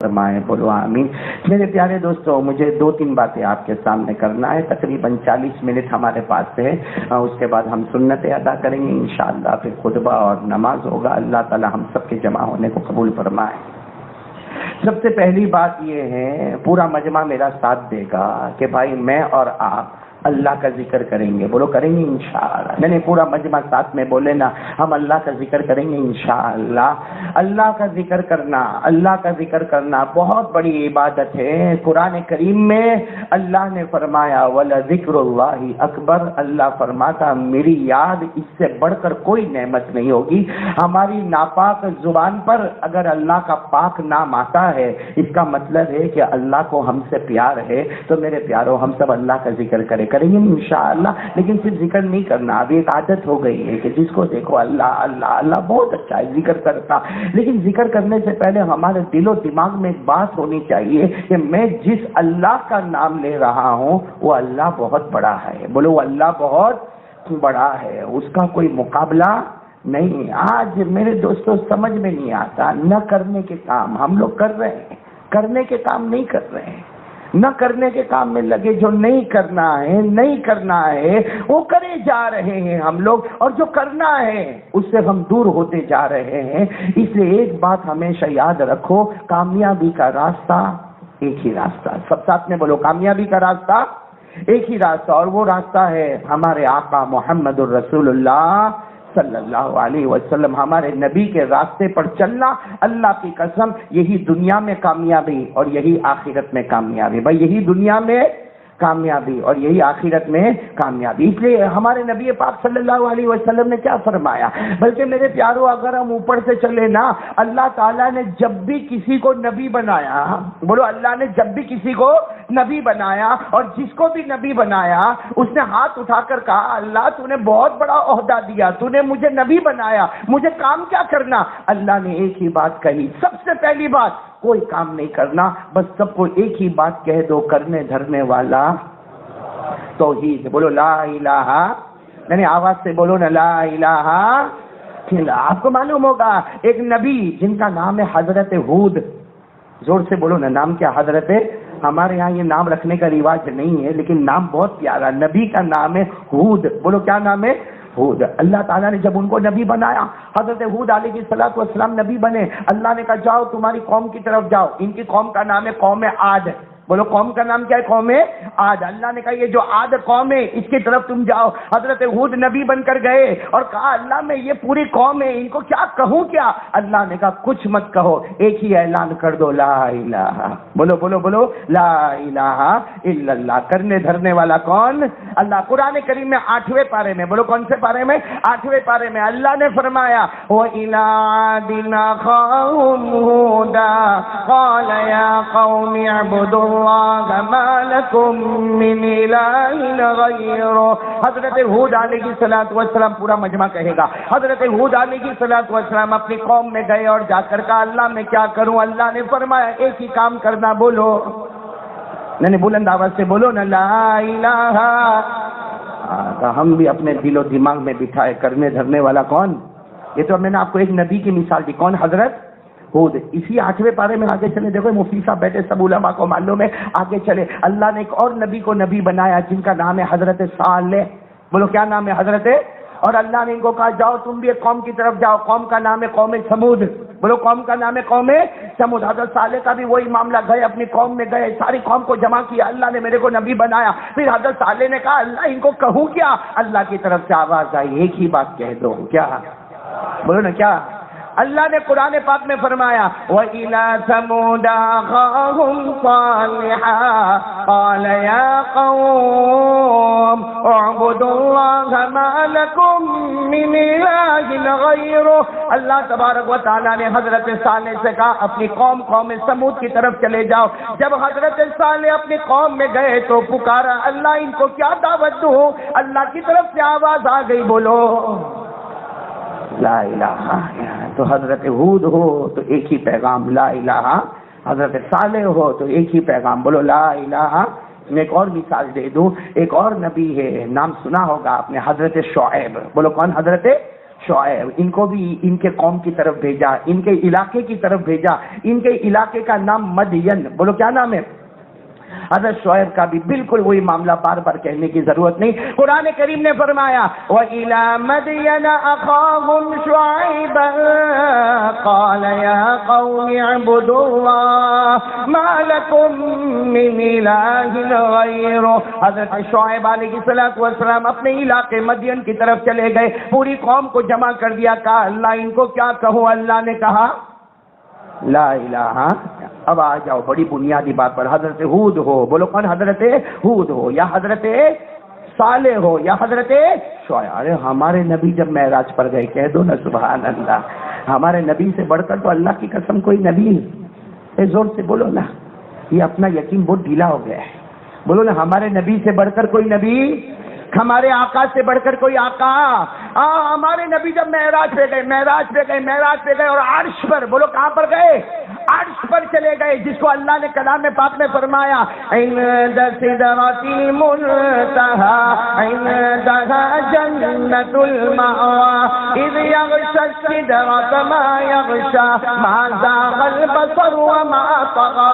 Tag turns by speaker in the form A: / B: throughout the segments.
A: فرمائے، بولو آمین۔ میرے پیارے دوستوں، مجھے 2-3 باتیں آپ کے سامنے کرنا ہے۔ تقریباً 40 منٹ ہمارے پاس ہے، اس کے بعد ہم سنتیں ادا کریں گے انشاءاللہ، پھر خطبہ اور نماز ہوگا۔ اللہ تعالی ہم سب کے جمع ہونے کو قبول فرمائے۔ سب سے پہلی بات یہ ہے، پورا مجمع میرا ساتھ دے گا کہ بھائی میں اور آپ اللہ کا ذکر کریں گے، بولو کریں گے انشاءاللہ۔ میں نے پورا مجمع ساتھ میں بولے نا، ہم اللہ کا ذکر کریں گے انشاءاللہ۔ اللہ کا ذکر کرنا، اللہ کا ذکر کرنا بہت بڑی عبادت ہے۔ قرآن کریم میں اللہ نے فرمایا وَلَذِكْرُ اللَّهِ اکبر، اللہ فرماتا میری یاد اس سے بڑھ کر کوئی نعمت نہیں ہوگی۔ ہماری ناپاک زبان پر اگر اللہ کا پاک نام آتا ہے، اس کا مطلب ہے کہ اللہ کو ہم سے پیار ہے۔ تو میرے پیاروں، ہم سب اللہ کا ذکر کریں گے انشاءاللہ، لیکن صرف ذکر نہیں کرنا۔ ابھی ایک عادت ہو گئی ہے کہ جس کو دیکھو اللہ اللہ اللہ، بہت اچھا ہے ذکر کرتا، لیکن ذکر کرنے سے پہلے ہمارے دل و دماغ میں ایک بات ہونی چاہیے کہ میں جس اللہ کا نام لے رہا ہوں وہ اللہ بہت بڑا ہے، بولو وہ اللہ بہت بڑا ہے، اس کا کوئی مقابلہ نہیں۔ آج میرے دوستوں سمجھ میں نہیں آتا، نہ کرنے کے کام ہم لوگ کر رہے ہیں، کرنے کے کام نہیں کر رہے ہیں، نہ کرنے کے کام میں لگے، جو نہیں کرنا ہے نہیں کرنا ہے وہ کرے جا رہے ہیں ہم لوگ، اور جو کرنا ہے اس سے ہم دور ہوتے جا رہے ہیں۔ اس لیے ایک بات ہمیشہ یاد رکھو، کامیابی کا راستہ ایک ہی راستہ، سب ساتھ میں بولو، کامیابی کا راستہ ایک ہی راستہ، اور وہ راستہ ہے ہمارے آقا محمد الرسول اللہ صلی اللہ علیہ وسلم، ہمارے نبی کے راستے پر چلنا۔ اللہ کی قسم، یہی دنیا میں کامیابی اور یہی آخرت میں کامیابی، بھائی یہی دنیا میں کامیابی اور یہی آخرت میں کامیابی۔ اس لیے ہمارے نبی پاک صلی اللہ علیہ وسلم نے کیا فرمایا، بلکہ میرے پیاروں اگر ہم اوپر سے چلے نا، اللہ تعالیٰ نے جب بھی کسی کو نبی بنایا، بولو اللہ نے جب بھی کسی کو نبی بنایا، اور جس کو بھی نبی بنایا اس نے ہاتھ اٹھا کر کہا اللہ تو نے بہت بڑا عہدہ دیا، تو نے مجھے نبی بنایا، مجھے کام کیا کرنا؟ اللہ نے ایک ہی بات کہی، سب سے پہلی بات، کوئی کام نہیں کرنا، بس سب کو ایک ہی بات کہہ دو، کرنے دھرنے والا توحید، بولو لا الہ، یعنی آواز سے بولو نا لا الہ الا۔ آپ کو معلوم ہوگا ایک نبی جن کا نام ہے حضرت ہود، زور سے بولو نا، نام کیا؟ حضرت، ہمارے یہاں یہ نام رکھنے کا رواج نہیں ہے لیکن نام بہت پیارا، نبی کا نام ہے ہود، بولو کیا نام ہے؟ ہود۔ اللہ تعالیٰ نے جب ان کو نبی بنایا، حضرت ہود علیہ السلام نبی بنے، اللہ نے کہا جاؤ تمہاری قوم کی طرف جاؤ، ان کی قوم کا نام ہے قوم عاد، بولو قوم کا نام کیا ہے؟ قوم عاد۔ اللہ نے کہا یہ جو عاد قوم ہے اس کی طرف تم جاؤ۔ حضرت ہود نبی بن کر گئے اور کہا اللہ میں یہ پوری قوم ہے، ان کو کیا کہوں کیا؟ اللہ نے کہا کچھ مت کہو، ایک ہی اعلان کر دو، لا الہ، بولو بولو بولو لا الہ الا اللہ۔ کرنے دھرنے والا کون؟ اللہ۔ قرآن کریم میں 8ویں پارے میں، بولو کون سے پارے میں؟ 8ویں پارے میں اللہ نے فرمایا وَإِلَىٰ عَادٍ أَخَاهُمْ هُودًا قَالَ يَا قَوْمِ اعْبُدُوا اللَّهَ مَا لَكُم مِّنْ إِلَٰهٍ غَيْرُهُ۔ حضرت ہود علیہ السلام، پورا مجمع کہے گا، حضرت ہود علیہ السلام اپنی قوم میں گئے اور جا کر کہا اللہ میں کیا کروں؟ اللہ نے فرمایا ایک ہی کام کرنا، بولو نہیں بلند آواز سے بولو نا لا الہ۔ ہم بھی اپنے دل و دماغ میں بٹھائے، کرنے دھرنے والا کون؟ یہ تو میں نے آپ کو ایک نبی کی مثال دی، کون؟ حضرت ہود۔ اسی 8ویں پارے میں آگے چلے، دیکھو مفتی صاحب بیٹھے، سب علماء کو معلوم ہے، آگے چلے۔ اللہ نے ایک اور نبی کو نبی بنایا جن کا نام ہے حضرت صالح، بولو کیا نام ہے؟ حضرت۔ اور اللہ نے ان کو کہا جاؤ تم بھی ایک قوم کی طرف جاؤ، قوم کا نام ہے قوم سمود، بولو قوم کا نام ہے قوم سمود۔ حضرت صالح کا بھی وہی معاملہ، گئے اپنی قوم میں، گئے ساری قوم کو جمع کیا، اللہ نے میرے کو نبی بنایا۔ پھر حضرت صالح نے کہا اللہ ان کو کہوں کیا؟ اللہ کی طرف سے آواز آئی ایک ہی بات کہہ دو، کیا؟ بولو نا کیا؟ اللہ نے قرآن پاک میں فرمایا وَإِلَىٰ ثَمُودَ أَخَاهُمْ صَالِحًا قَالَ يَا قَوْمِ اعْبُدُوا اللَّهَ مَا لَكُم مِّنْ إِلَٰهٍ غَيْرُهُ۔ اللہ تبارک و تعالیٰ نے حضرت صالح سے کہا اپنی قوم سمود کی طرف چلے جاؤ۔ جب حضرت صالح اپنی قوم میں گئے تو پکارا اللہ ان کو کیا دعوت دوں؟ اللہ کی طرف سے آواز آ گئی، بولو لا الہ۔ تو حضرت ہود ہو تو ایک ہی پیغام لا الہ، حضرت صالح ہو تو ایک ہی پیغام، بولو لا الہ۔ میں ایک اور مثال دے دوں، ایک اور نبی ہے، نام سنا ہوگا آپ نے، حضرت شعیب، بولو کون؟ حضرت شعیب، ان کو بھی ان کے قوم کی طرف بھیجا، ان کے علاقے کی طرف بھیجا. ان کے علاقے کا نام مدین. بولو کیا نام ہے؟ حضرت شعیب کا بھی بالکل وہی معاملہ، بار بار کہنے کی ضرورت نہیں. قرآن کریم نے فرمایا وَإِلَى مَدْيَنَ أَخَاهُمْ شُعَيْبًا قَالَ يَا قَوْمِ اعْبُدُوا اللَّهَ مَا لَكُمْ مِنْ إِلَٰهٍ غَيْرُهُ. حضرت شعیب علیہ السلام اپنے علاقے مدین کی طرف چلے گئے، پوری قوم کو جمع کر دیا. کہا اللہ ان کو کیا کہو؟ اللہ نے کہا لا الہ. اب آ جاؤ بڑی بنیادی بات پر. حضرت ہود ہو، بولو کون؟ حضرت ہود ہو یا حضرت صالح ہو یا حضرت شعیب. ارے ہمارے نبی جب معراج پر گئے، کہہ دو نا سبحان اللہ. ہمارے نبی سے بڑھ کر تو اللہ کی قسم کوئی نبی نہیں. زور سے بولو نا، یہ اپنا یقین بہت ڈھیلا ہو گیا ہے. بولو نا ہمارے نبی سے بڑھ کر کوئی نبی، ہمارے آقا سے بڑھ کر کوئی آقا. ہمارے نبی جب معراج پہ گئے اور عرش پر، بولو کہاں پر گئے؟ عرش پر چلے گئے، جس کو اللہ نے کلام پاک میں فرمایا عند سدرۃ المنتہی عندها جنۃ المأوی اذ یغشی السدرۃ ما یغشی ما زاغ البصر وما طغی.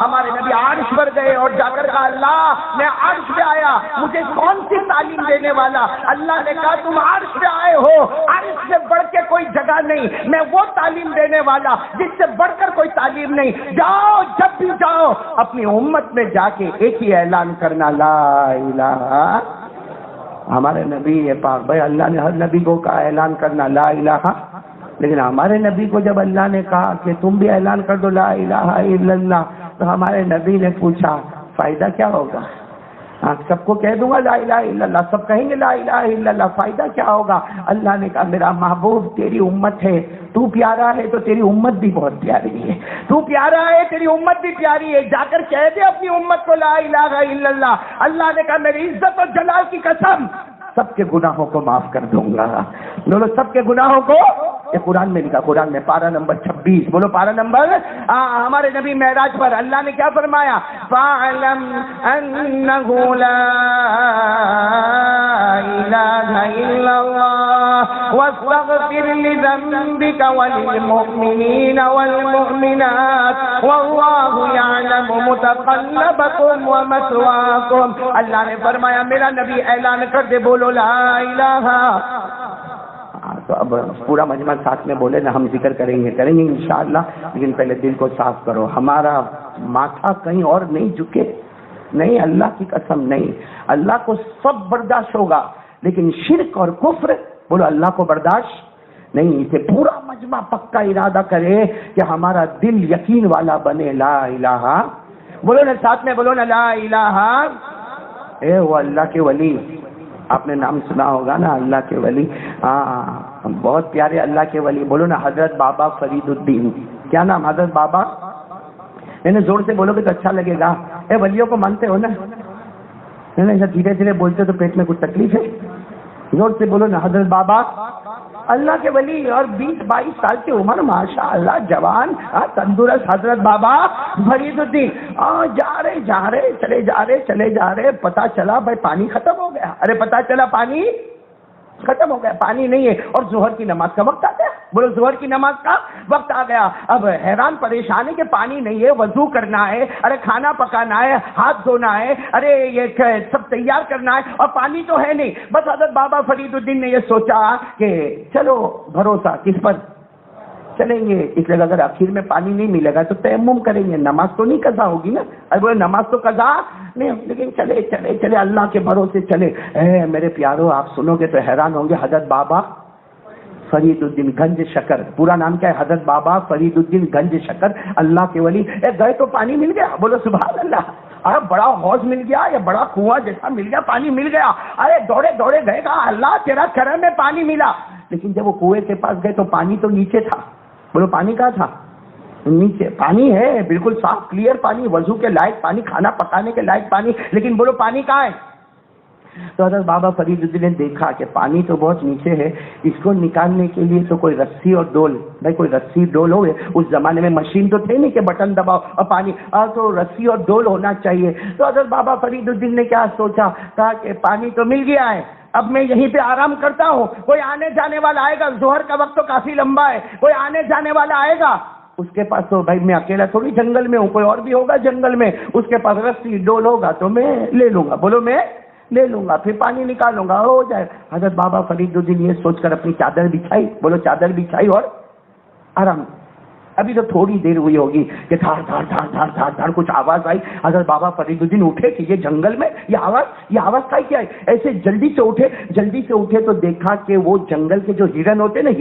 A: ہمارے نبی عرش پر گئے اور جا کر کہا اللہ میں عرش پہ آیا، مجھے کون سی تعلیم دینے والا؟ اللہ نے کہا تم عرش پہ آئے ہو، عرش سے بڑھ کے کوئی جگہ نہیں، میں وہ تعلیم دینے والا جس سے بڑھ کر کوئی تعلیم نہیں. جاؤ، جب بھی جاؤ اپنی امت میں جا کے ایک ہی اعلان کرنا لا الہ. ہمارے نبی پاک بھائی اللہ نے ہر نبی کو کہا اعلان کرنا لا الہ، لیکن ہمارے نبی کو جب اللہ نے کہا کہ تم بھی اعلان کر دو لا الہ الا اللہ، تو ہمارے نبی نے پوچھا فائدہ کیا ہوگا؟ سب کو کہہ دوں گا لا الہ الا اللہ، سب کہیں گے لا الہ الا اللہ، فائدہ کیا ہوگا؟ اللہ نے کہا میرا محبوب تیری امت ہے، تو پیارا ہے تو تیری امت بھی بہت پیاری ہے، تو پیارا ہے تیری امت بھی پیاری ہے، جا کر کہہ دے اپنی امت کو لا الہ الا اللہ. اللہ نے کہا میری عزت اور جلال کی قسم سب کے گناہوں کو معاف کر دوں گا. بولو سب کے گناہوں کو. یہ قرآن میں لکھا، قرآن میں پارہ نمبر 26. بولو پارہ نمبر. ہمارے نبی معراج پر اللہ نے کیا فرمایا؟ فَاعْلَمْ أَنَّهُ لَا إِلَٰهَ إِلَّا اللَّهُ وَاسْتَغْفِرْ لِذَنبِكَ وَلِلْمُؤْمِنِينَ وَالْمُؤْمِنَاتِ وَاللَّهُ يَعْلَمُ مُتَقَلَّبَكُمْ وَمَثْوَاكُمْ. اللہ نے فرمایا میرا نبی اعلان کر دے، بولو لا الہ. تو اب پورا مجمع ساتھ میں بولے نا، ہم ذکر کریں گے انشاءاللہ، لیکن پہلے دل کو صاف کرو. ہمارا ماتھا کہیں اور نہیں جھکے، نہیں اللہ کی قسم نہیں. اللہ کو سب برداشت ہوگا، لیکن شرک اور کفر بولو اللہ کو برداشت نہیں. اسے پورا مجمع پکا ارادہ کرے کہ ہمارا دل یقین والا بنے. لا الہ بولو نا ساتھ میں، بولو نا لا الہ. اے وہ اللہ کے ولی، آپ نے نام سنا ہوگا نا اللہ کے ولی. بہت پیارے اللہ کے ولی. بولو نا حضرت بابا فرید الدین. کیا نام؟ حضرت بابا. میں نے زور سے بولو گے تو اچھا لگے گا. اے ولیوں کو مانتے ہو نا؟ ایسا دھیرے دھیرے بولتے تو پیٹ میں کچھ تکلیف ہے. زور سے بولو نا حضرت بابا اللہ کے ولی. اور 20-22 سال کی عمر، ماشاء اللہ جوان تندرست حضرت بابا فرید الدین. چلے جا رہے پتا چلا بھائی پانی ختم ہو گیا. ارے پتا چلا پانی ختم ہو گیا، پانی نہیں ہے. اور ظہر کی نماز کا وقت آ گیا. بولو ظہر کی نماز کا وقت آ گیا. اب حیران پریشان ہے کہ پانی نہیں ہے، وضو کرنا ہے، ارے کھانا پکانا ہے، ہاتھ دھونا ہے، ارے یہ سب تیار کرنا ہے، اور پانی تو ہے نہیں. بس حضرت بابا فرید الدین نے یہ سوچا کہ چلو بھروسہ کس پر چلیں گے، اس لیے اگر آخر میں پانی نہیں ملے گا تو تیمم کریں گے. نماز تو نہیں قضا ہوگی نا. ارے بولے نماز تو قضا نہیں، لیکن چلے اللہ کے بھروسے چلے. اے میرے پیارو، آپ سنو گے تو حیران ہوں گے. حضرت بابا فرید الدین گنج شکر، پورا نام کیا ہے؟ حضرت بابا فرید الدین گنج شکر اللہ کے ولی. گئے تو پانی مل گیا. بولو سبحان اللہ. ارے بڑا حوض مل گیا یا بڑا کنواں جیسا مل گیا، پانی مل گیا. ارے دوڑے گئے گا اللہ تیرا کرم میں پانی ملا. لیکن جب وہ کنویں کے پاس گئے تو پانی تو نیچے تھا. بولو پانی کہاں تھا؟ نیچے. پانی ہے بالکل صاف کلیئر پانی، وضو کے لائق پانی، کھانا پکانے کے لائق پانی، لیکن بولو پانی کہاں ہے؟ تو حضرت بابا فرید الدین نے دیکھا کہ پانی تو بہت نیچے ہے، اس کو نکالنے کے لیے تو کوئی رسی اور ڈول، بھائی کوئی رسی ڈول ہو. اس زمانے میں مشین تو تھے نہیں کہ بٹن دباؤ اور پانی، تو رسی اور ڈول ہونا چاہیے. تو حضرت بابا فرید الدین نے کیا سوچا، کہا کہ پانی تو مل گیا ہے، اب میں یہیں پہ آرام کرتا ہوں، کوئی آنے جانے والا آئے گا، ظہر کا وقت تو کافی لمبا ہے، کوئی آنے جانے والا آئے گا، اس کے پاس تو بھائی میں اکیلا تھوڑی جنگل میں ہوں، کوئی اور بھی ہوگا جنگل میں، اس کے پاس رسی ڈول ہوگا تو میں لے لوں گا، بولو میں لے لوں گا، پھر پانی نکالوں گا، ہو جائے۔ حضرت بابا فرید الدین یہ سوچ کر اپنی چادر بچھائی، بولو چادر بچھائی اور آرام۔ ابھی تو تھوڑی دیر ہوئی ہوگی کہ دھار دھار دھار دھار دھار دھار کچھ آواز آئی، حضرت بابا فرید الدین اٹھے کہ یہ جنگل میں یہ آواز کا کیا ہے، ایسے جلدی سے اٹھے تو دیکھا کہ وہ جنگل کے جو ہرن ہوتے نا،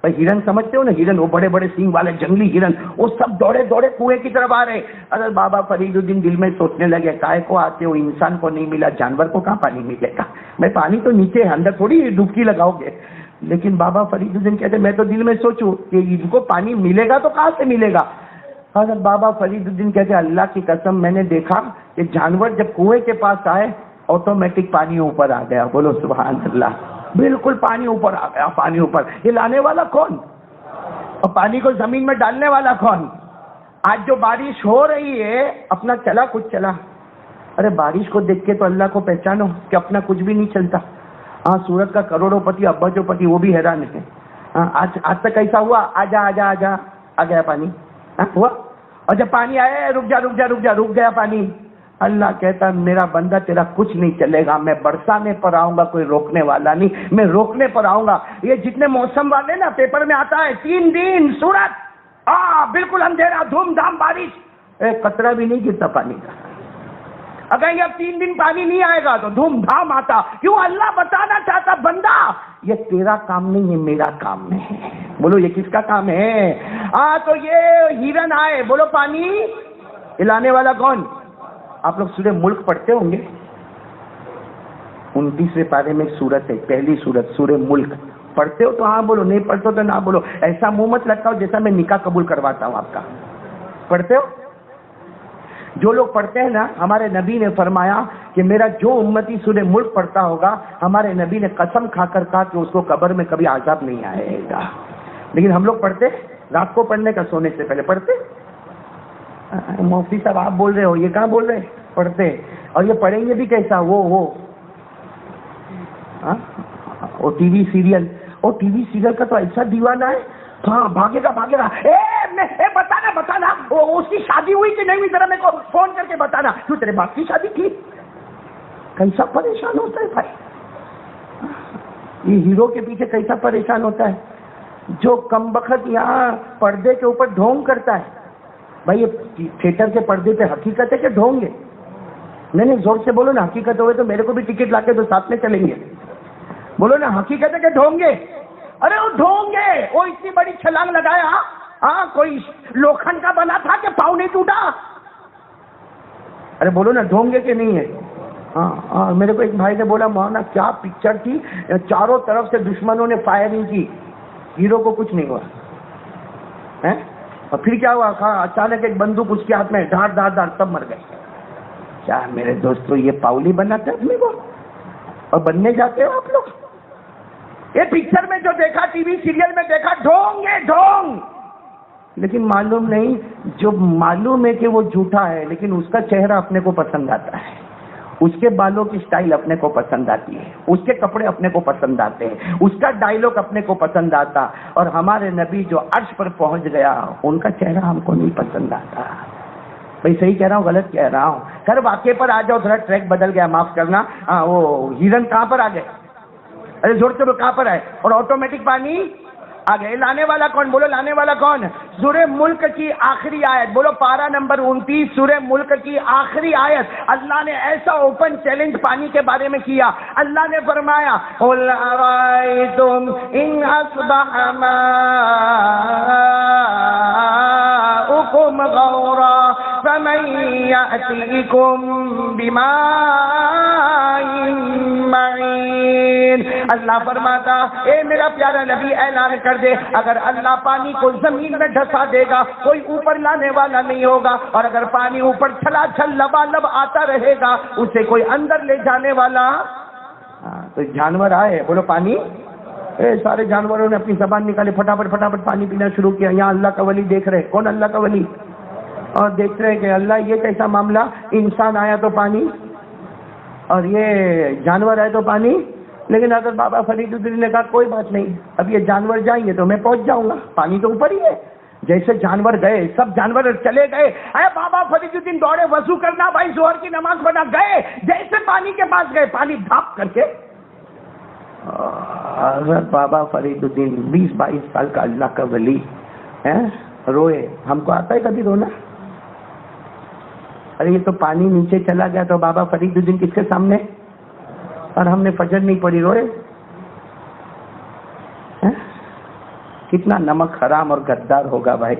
A: ہرن سمجھتے ہو نا، ہرن، وہ بڑے بڑے سینگ والے جنگلی ہرن، وہ سب دوڑے دوڑے کنویں کی طرف آ رہے۔ حضرت بابا فرید الدین دل میں سوچنے لگے، کائے کو آتے ہو، انسان کو نہیں ملا، جانور کو کہاں پانی ملے گا، میں پانی تو نیچے ہے، اندر تھوڑی ڈبکی لگاؤ گے۔ لیکن بابا فرید الدین کہتے میں تو دل میں سوچوں کہ ان کو پانی ملے گا تو کہاں سے ملے گا۔ حضرت بابا فرید الدین کہتے اللہ کی قسم میں نے دیکھا کہ جانور جب کنویں کے پاس آئے آٹومیٹک پانی اوپر آ گیا، بولو سبحان اللہ، بالکل پانی اوپر آ گیا، پانی اوپر۔ یہ لانے والا کون اور پانی کو زمین میں ڈالنے والا کون؟ آج جو بارش ہو رہی ہے اپنا چلا کچھ چلا، ارے بارش کو دیکھ کے تو اللہ کو پہچانو کہ اپنا کچھ بھی نہیں چلتا۔ ہاں سورت کا کروڑوں پتی ابا جو پتی وہ بھی حیران ہے، آج تک ایسا ہوا، آجا آجا آجا آ گیا پانی، ہوا، اور جب پانی آیا رک گیا پانی۔ اللہ کہتا میرا بندہ تیرا کچھ نہیں چلے گا، میں برسانے پر آؤں گا، کوئی روکنے والا نہیں، میں روکنے پر آؤں گا۔ یہ جتنے موسم والے نا پیپر میں آتا ہے 3 دن سورت، بالکل اندھیرا، دھوم دھام بارش، ایک قطرہ بھی نہیں گرتا پانی کا۔ اگر یہ 3 دن پانی نہیں آئے گا تو دھوم دھام آتا، کیوں؟ اللہ بتانا چاہتا بندہ یہ تیرا کام نہیں، یہ میرا کام ہے۔ بولو یہ کس کا کام ہے؟ تو یہ ہرن آئے، بولو پانی لانے والا کون؟ آپ لوگ سورہ ملک پڑھتے ہوں گے، 29ویں پارے میں ایک سورت ہے، پہلی سورت سورہ ملک، پڑھتے ہو تو ہاں بولو، نہیں پڑھتے ہو تو نہ بولو، ایسا منہ مت لگتا ہو جیسا میں نکاح قبول کرواتا ہوں آپ کا۔ پڑھتے ہو؟ جو لوگ پڑھتے ہیں نا، ہمارے نبی نے فرمایا کہ میرا جو امتی سورہ ملک پڑھتا ہوگا، ہمارے نبی نے قسم کھا کر کہا کہ اس کو قبر میں کبھی عذاب نہیں آئے گا۔ لیکن ہم لوگ پڑھتے رات کو پڑھنے کا سونے سے پہلے پڑھتے۔ مفتی صاحب آپ بول رہے ہو، یہ کہاں بول رہے؟ پڑھتے، اور یہ پڑھیں گے بھی کیسا؟ وہ ٹی وی سیریل کا تو ایسا دیوانہ ہے، ہاں بھاگے گا بتانا اس کی شادی ہوئی کہ نہیں ہوئی، ذرا میرے کو فون کر کے بتانا، کیوں تیرے باپ کی شادی کی؟ کیسا پریشان ہوتا ہے بھائی، یہ ہیرو کے پیچھے کیسا پریشان ہوتا ہے جو کمبخت یہاں پردے کے اوپر ڈھونگ کرتا ہے۔ بھائی یہ تھیٹر کے پردے پہ حقیقت ہے کہ ڈھونگ ہے؟ نہیں زور سے بولو نا، حقیقت ہوئے تو میرے کو بھی ٹکٹ لا کے تو ساتھ میں چلیں گے، بولو نا حقیقت ہے کہ ڈھونگ گے؟ ارے وہ ڈھونگ گے، وہ اتنی بڑی چھلانگ لگایا، کوئی لوکھنڈ کا بنا تھا کہ پاؤں نہیں ٹوٹا؟ ارے بولو نا ڈھونگ گے کہ نہیں ہے؟ ہاں میرے کو ایک بھائی نے بولا مولانا کیا پکچر تھی، چاروں طرف سے دشمنوں نے فائرنگ کی، ہیرو کو کچھ نہیں ہوا، اور پھر کیا ہوا؟ اچانک ایک بندوق اس کے ہاتھ میں، ڈھار ڈھار ڈھار، سب مر گئے۔ کیا میرے دوستو یہ پاؤلی بناتے ہیں اپنے کو اور بننے جاتے ہو آپ لوگ؟ یہ پکچر میں جو دیکھا، ٹی وی سیریل میں دیکھا، ڈھونگ ہے ڈھونگ، لیکن معلوم نہیں، جو معلوم ہے کہ وہ جھوٹا ہے لیکن اس کا چہرہ اپنے کو پسند آتا ہے، اس کے بالوں کی سٹائل اپنے کو پسند آتی ہے، اس کے کپڑے اپنے کو پسند آتے ہیں، اس کا ڈائیلاگ اپنے کو پسند آتا، اور ہمارے نبی جو عرش پر پہنچ گیا ان کا چہرہ ہم کو نہیں پسند آتا۔ بھائی صحیح کہہ رہا ہوں غلط کہہ رہا ہوں؟ خیر واقعے پر آ جاؤ، تھوڑا ٹریک بدل گیا، معاف کرنا۔ وہ ہرن کہاں پر آ گئے؟ ارے زور سے کہاں پر آئے؟ اور آٹومیٹک پانی آ گئے۔ لانے والا کون؟ بولو لانے والا کون؟ سورہ ملک کی آخری آیت، بولو پارہ نمبر 29 سورہ ملک کی آخری آیت، اللہ نے ایسا اوپن چیلنج پانی کے بارے میں کیا۔ اللہ نے فرمایا قُلْ أَرَأَيْتُمْ إِنْ أَصْبَحَ مَاؤُكُمْ غَوْرًا فَمَنْ يَأْتِيكُمْ بِمَاءٍ مَّعِينٍ۔ اللہ فرماتا اے میرا پیارا نبی اعلان کر دے، اگر اللہ پانی کو زمین میں دھسا دے گا کوئی اوپر لانے والا نہیں ہوگا، اور اگر پانی اوپر چھلا چھل لبالب آتا رہے گا اسے کوئی اندر لے جانے والا۔ تو جانور آئے، بولو پانی، سارے جانوروں نے اپنی زبان نکالے، فٹافٹ پانی پینا شروع کیا۔ یہاں اللہ کا ولی دیکھ رہے، کون اللہ کا ولی؟ اور دیکھ رہے کہ اللہ یہ کیسا معاملہ، انسان آیا تو پانی اور یہ جانور آئے تو پانی، لیکن حضرت بابا فرید الدین نے کہا کوئی بات نہیں، اب یہ جانور جائیں گے تو میں پہنچ جاؤں گا، پانی تو اوپر ہی ہے۔ جیسے جانور گئے، سب جانور چلے گئے، اے بابا فرید الدین دوڑے وضو کرنا بھائی، ظہر کی نماز پڑھنا، گئے جیسے پانی کے پاس گئے، پانی دھاپ کر کے حضرت بابا فرید الدین 20-22 سال کا اللہ کا ولی روئے۔ ہم کو آتا ہے کبھی رونا؟ ارے یہ تو پانی نیچے چلا گیا تو بابا فرید الدین کس کے سامنے، اور ہم نے فجر نہیں پڑھی، روئے۔ کتنا نمک حرام اور غدار ہوگا بھائی۔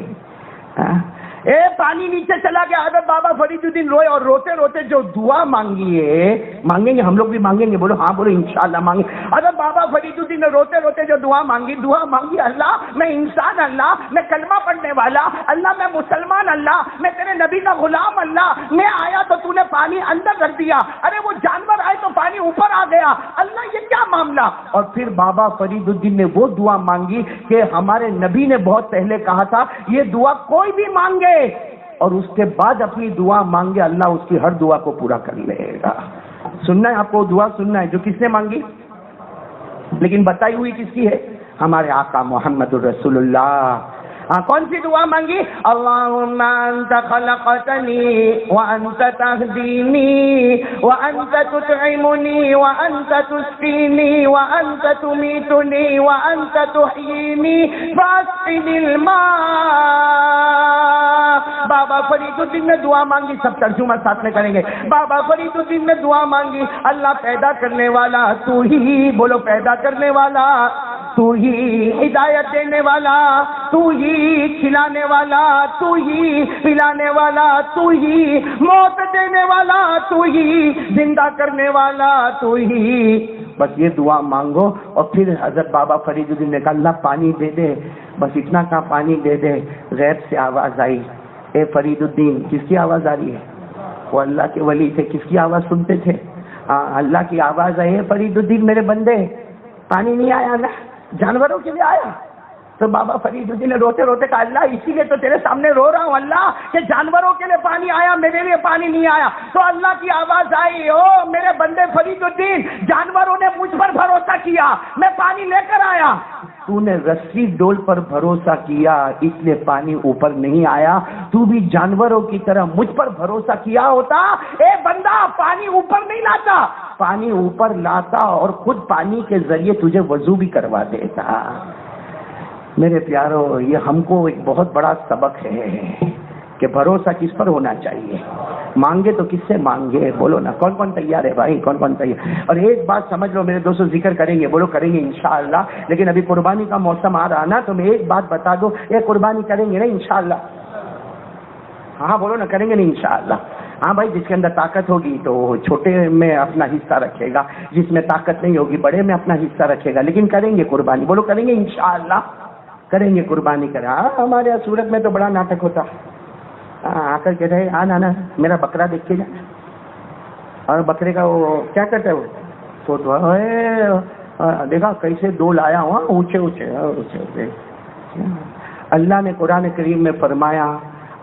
A: اے پانی نیچے چلا گیا، حضرت بابا فرید الدین روئے، اور روتے روتے جو دعا مانگی ہے، مانگیں گے ہم لوگ بھی مانگیں گے، بولو ہاں، بولو انشاءاللہ مانگیں۔ حضرت بابا فرید الدین نے روتے روتے جو دعا مانگی، اللہ میں انسان، اللہ میں کلمہ پڑھنے والا، اللہ میں مسلمان، اللہ میں تیرے نبی کا غلام، اللہ میں آیا تو تو نے پانی اندر رکھ دیا، ارے وہ جانور آئے تو پانی اوپر آ گیا، اللہ یہ کیا معاملہ؟ اور پھر بابا فرید الدین نے وہ دعا مانگی کہ ہمارے نبی نے بہت پہلے کہا تھا یہ دعا کوئی بھی مانگے اور اس کے بعد اپنی دعا مانگے، اللہ اس کی ہر دعا کو پورا کر لے گا۔ سننا ہے آپ کو، دعا سننا ہے جو کس نے مانگی، لیکن بتائی ہوئی کس کی ہے؟ ہمارے آقا محمد الرسول اللہ۔ کون سی دعا مانگی؟ اللہم انت خلقتنی وانت تہدینی وانت تطعمنی وانت تسقینی وانت تمیتنی وانت تحیینی فاسقنی الماء۔ بابا فرید الدین نے دعا مانگی، سب ترجمہ ساتھ میں کریں گے۔ بابا فرید الدین نے دعا مانگی، اللہ پیدا کرنے والا تو ہی، بولو پیدا کرنے والا تو ہی، ہدایت دینے والا تو ہی، کھلانے والا تو ہی، پلانے والا تو ہی، موت دینے والا تو ہی، زندہ کرنے والا تو ہی۔ بس یہ دعا مانگو، اور پھر حضرت بابا فرید الدین نے کہا اللہ پانی دے دے، بس اتنا کہا پانی دے دے۔ غیب سے آواز آئی، اے فرید الدین، کس کی آواز آ رہی ہے؟ وہ اللہ کے ولی تھے، کس کی آواز سنتے تھے؟ اللہ کی آواز آئی، اے فرید الدین میرے بندے، پانی نہیں آیا نا، جانوروں کے لیے آیا۔ تو بابا فرید الدین نے روتے روتے کہا اللہ اسی لیے تو تیرے سامنے رو رہا ہوں اللہ کہ جانوروں کے لیے پانی آیا، میرے لیے پانی نہیں آیا۔ تو اللہ کی آواز آئی، او میرے بندے فرید الدین، جانوروں نے مجھ پر بھروسہ کیا، میں پانی لے کر آیا، تو نے رسی ڈول پر بھروسہ کیا اس لیے پانی اوپر نہیں آیا، تو بھی جانوروں کی طرح مجھ پر بھروسہ کیا ہوتا، اے بندہ پانی اوپر نہیں لاتا، پانی اوپر لاتا اور خود پانی کے ذریعے تجھے وضو بھی کروا دیتا۔ میرے پیارو، یہ ہم کو ایک بہت بڑا سبق ہے کہ بھروسہ کس پر ہونا چاہیے، مانگے تو کس سے مانگے، بولو نا، کون کون تیار ہے بھائی، کون کون تیار؟ اور ایک بات سمجھ لو میرے دوستوں، ذکر کریں گے، بولو کریں گے انشاءاللہ، لیکن ابھی قربانی کا موسم آ رہا نا، تو میں ایک بات بتا دو، یہ قربانی کریں گے نا انشاءاللہ؟ ہاں بولو نا، کریں گے نا انشاءاللہ؟ ہاں بھائی، جس کے اندر طاقت ہوگی تو چھوٹے میں اپنا حصہ رکھے گا، جس میں طاقت نہیں ہوگی بڑے میں اپنا حصہ رکھے گا، لیکن کریں گے قربانی، بولو کریں گے انشاءاللہ، کریں گے قربانی کریں۔ ہمارے یہاں سورت میں تو بڑا ناٹک ہوتا، آ کر کہتے ہیں آ نانا میرا بکرا دیکھ کے جا، اور بکرے کا وہ کیا کرتا ہے، وہ تو دیکھا کیسے دو لایا ہوا، اونچے اونچے۔ اللہ نے قرآن کریم میں فرمایا،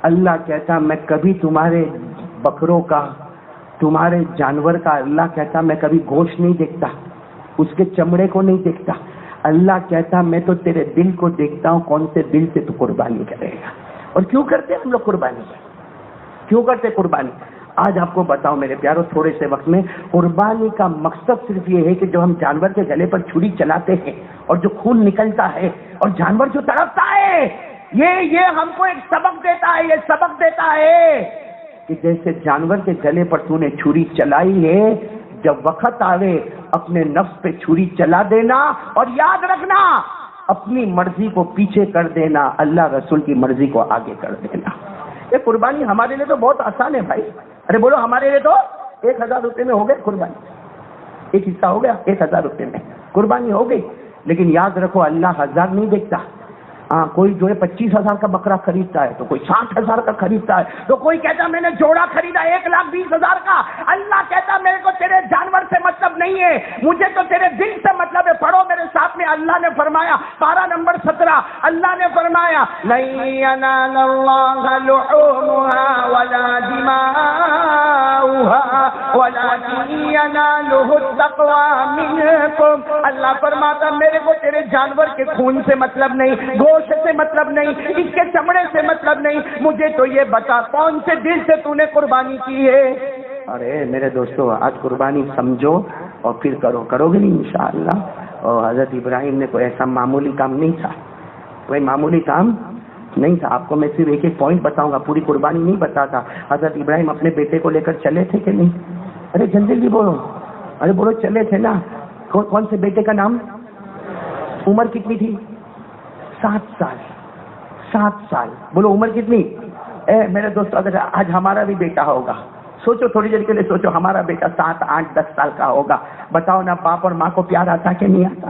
A: اللہ کہتا میں کبھی تمہارے بکروں کا، تمہارے جانور کا، اللہ کہتا میں کبھی گوشت نہیں دیکھتا، اس کے چمڑے کو نہیں دیکھتا، اللہ کہتا میں تو تیرے دل کو دیکھتا ہوں، کون سے دل سے تو قربانی کرے گا۔ اور کیوں کرتے ہم لوگ قربانی، کیوں کرتے قربانی؟ آج آپ کو بتاؤ میرے پیاروں، تھوڑے سے وقت میں، قربانی کا مقصد صرف یہ ہے کہ جو ہم جانور کے گلے پر چھری چلاتے ہیں اور جو خون نکلتا ہے اور جانور جو تڑپتا ہے، یہ ہم کو ایک سبق دیتا ہے، یہ سبق دیتا ہے کہ جیسے جانور کے گلے پر تو نے چھری چلائی ہے، جب وقت آوے اپنے نفس پہ چھری چلا دینا، اور یاد رکھنا اپنی مرضی کو پیچھے کر دینا، اللہ رسول کی مرضی کو آگے کر دینا۔ یہ قربانی ہمارے لیے تو بہت آسان ہے بھائی، ارے بولو ہمارے لیے تو 1000 روپے میں ہو گئے قربانی، ایک حصہ ہو گیا 1000 روپے میں قربانی ہو گئی، لیکن یاد رکھو اللہ 1000 نہیں دیکھتا، کوئی جو ہے 25,000 کا بکرا خریدتا ہے، تو کوئی 60,000 کا خریدتا ہے، تو کوئی کہتا ہے میں نے جوڑا خریدا 1,20,000 کا، اللہ کہتا میرے کو تیرے جانور سے مطلب نہیں ہے، مجھے تو تیرے دل سے مطلب ہے۔ پڑھو میرے ساتھ میں، اللہ نے فرمایا پارہ نمبر 17، اللہ نے فرمایا لن ينال الله لحومها ولا دماؤها وَلَٰكِن يَنَالُهُ التَّقْوَىٰ مِنكُمْ، اللہ فرماتا میرے کو تیرے جانور کے خون سے مطلب نہیں، گوشت سے مطلب نہیں، اس کے چمڑے سے مطلب نہیں، مجھے تو یہ بتا کون سے دل سے تو نے قربانی کی ہے۔ ارے میرے دوستو، آج قربانی سمجھو اور پھر کرو گے نہیں انشاءاللہ۔ اور حضرت ابراہیم نے کوئی ایسا معمولی کام نہیں تھا، کوئی معمولی کام نہیں تھا۔ آپ کو میں صرف ایک پوائنٹ بتاؤں گا، پوری قربانی نہیں بتاتا۔ حضرت ابراہیم اپنے بیٹے کو لے کر چلے تھے کہ نہیں؟ ارے جلدی بولو، ارے بولو، چلے تھے نا۔ کون سے بیٹے کا نام؟ عمر کتنی تھی؟ 7 سال۔ 7 سال، بولو عمر کتنی؟ میرے دوست، اگر آج ہمارا بھی بیٹا ہوگا، سوچو تھوڑی دیر کے لیے سوچو، ہمارا بیٹا 7، 8، 10 سال کا ہوگا، بتاؤ نا باپ اور ماں کو پیار آتا کہ نہیں آتا؟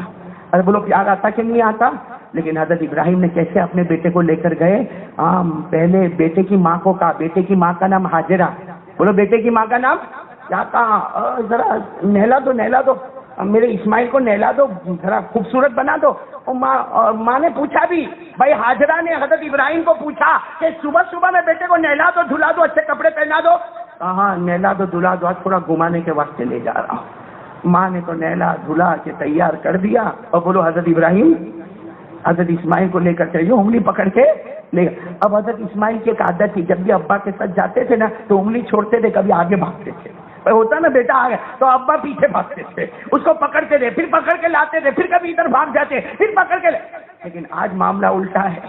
A: ارے بولو پیار آتا کہ نہیں آتا؟ لیکن حضرت ابراہیم نے کیسے اپنے بیٹے کو لے کر گئے؟ پہلے بیٹے کی ماں کو کہا، بیٹے کی ماں کا نام ہاجرہ، بولو بیٹے کی ماں کا نام کیا کہا؟ ذرا نہلا دو میرے اسماعیل کو، نہلا دو، ذرا خوبصورت بنا دو۔ ماں نے پوچھا بھی، بھائی ہاجرہ نے حضرت ابراہیم کو پوچھا کہ صبح میں بیٹے کو نہلا دو، دھلا دو، اچھے کپڑے پہنا دو؟ ہاں نہلا دو، دھلا دو، آج تھوڑا گھمانے کے واسطے لے جا رہا ہوں۔ ماں نے تو نہلا دھلا کے تیار کر دیا، اور بولو حضرت ابراہیم حضرت اسماعیل کو لے کر چلے، انگلی پکڑ کے لے۔ اب حضرت اسماعیل کی ایک عادت تھی، جب بھی ابا کے ساتھ جاتے تھے نا تو انگلی چھوڑتے تھے، کبھی آگے بھاگتے تھے، ہوتا نا بیٹا آ گیا تو ابا پیچھے بھاگتے تھے، اس کو پکڑتے تھے، پھر پکڑ کے لاتے تھے، پھر کبھی ادھر بھاگ جاتے، پھر پکڑ کے لیکن آج معاملہ الٹا ہے۔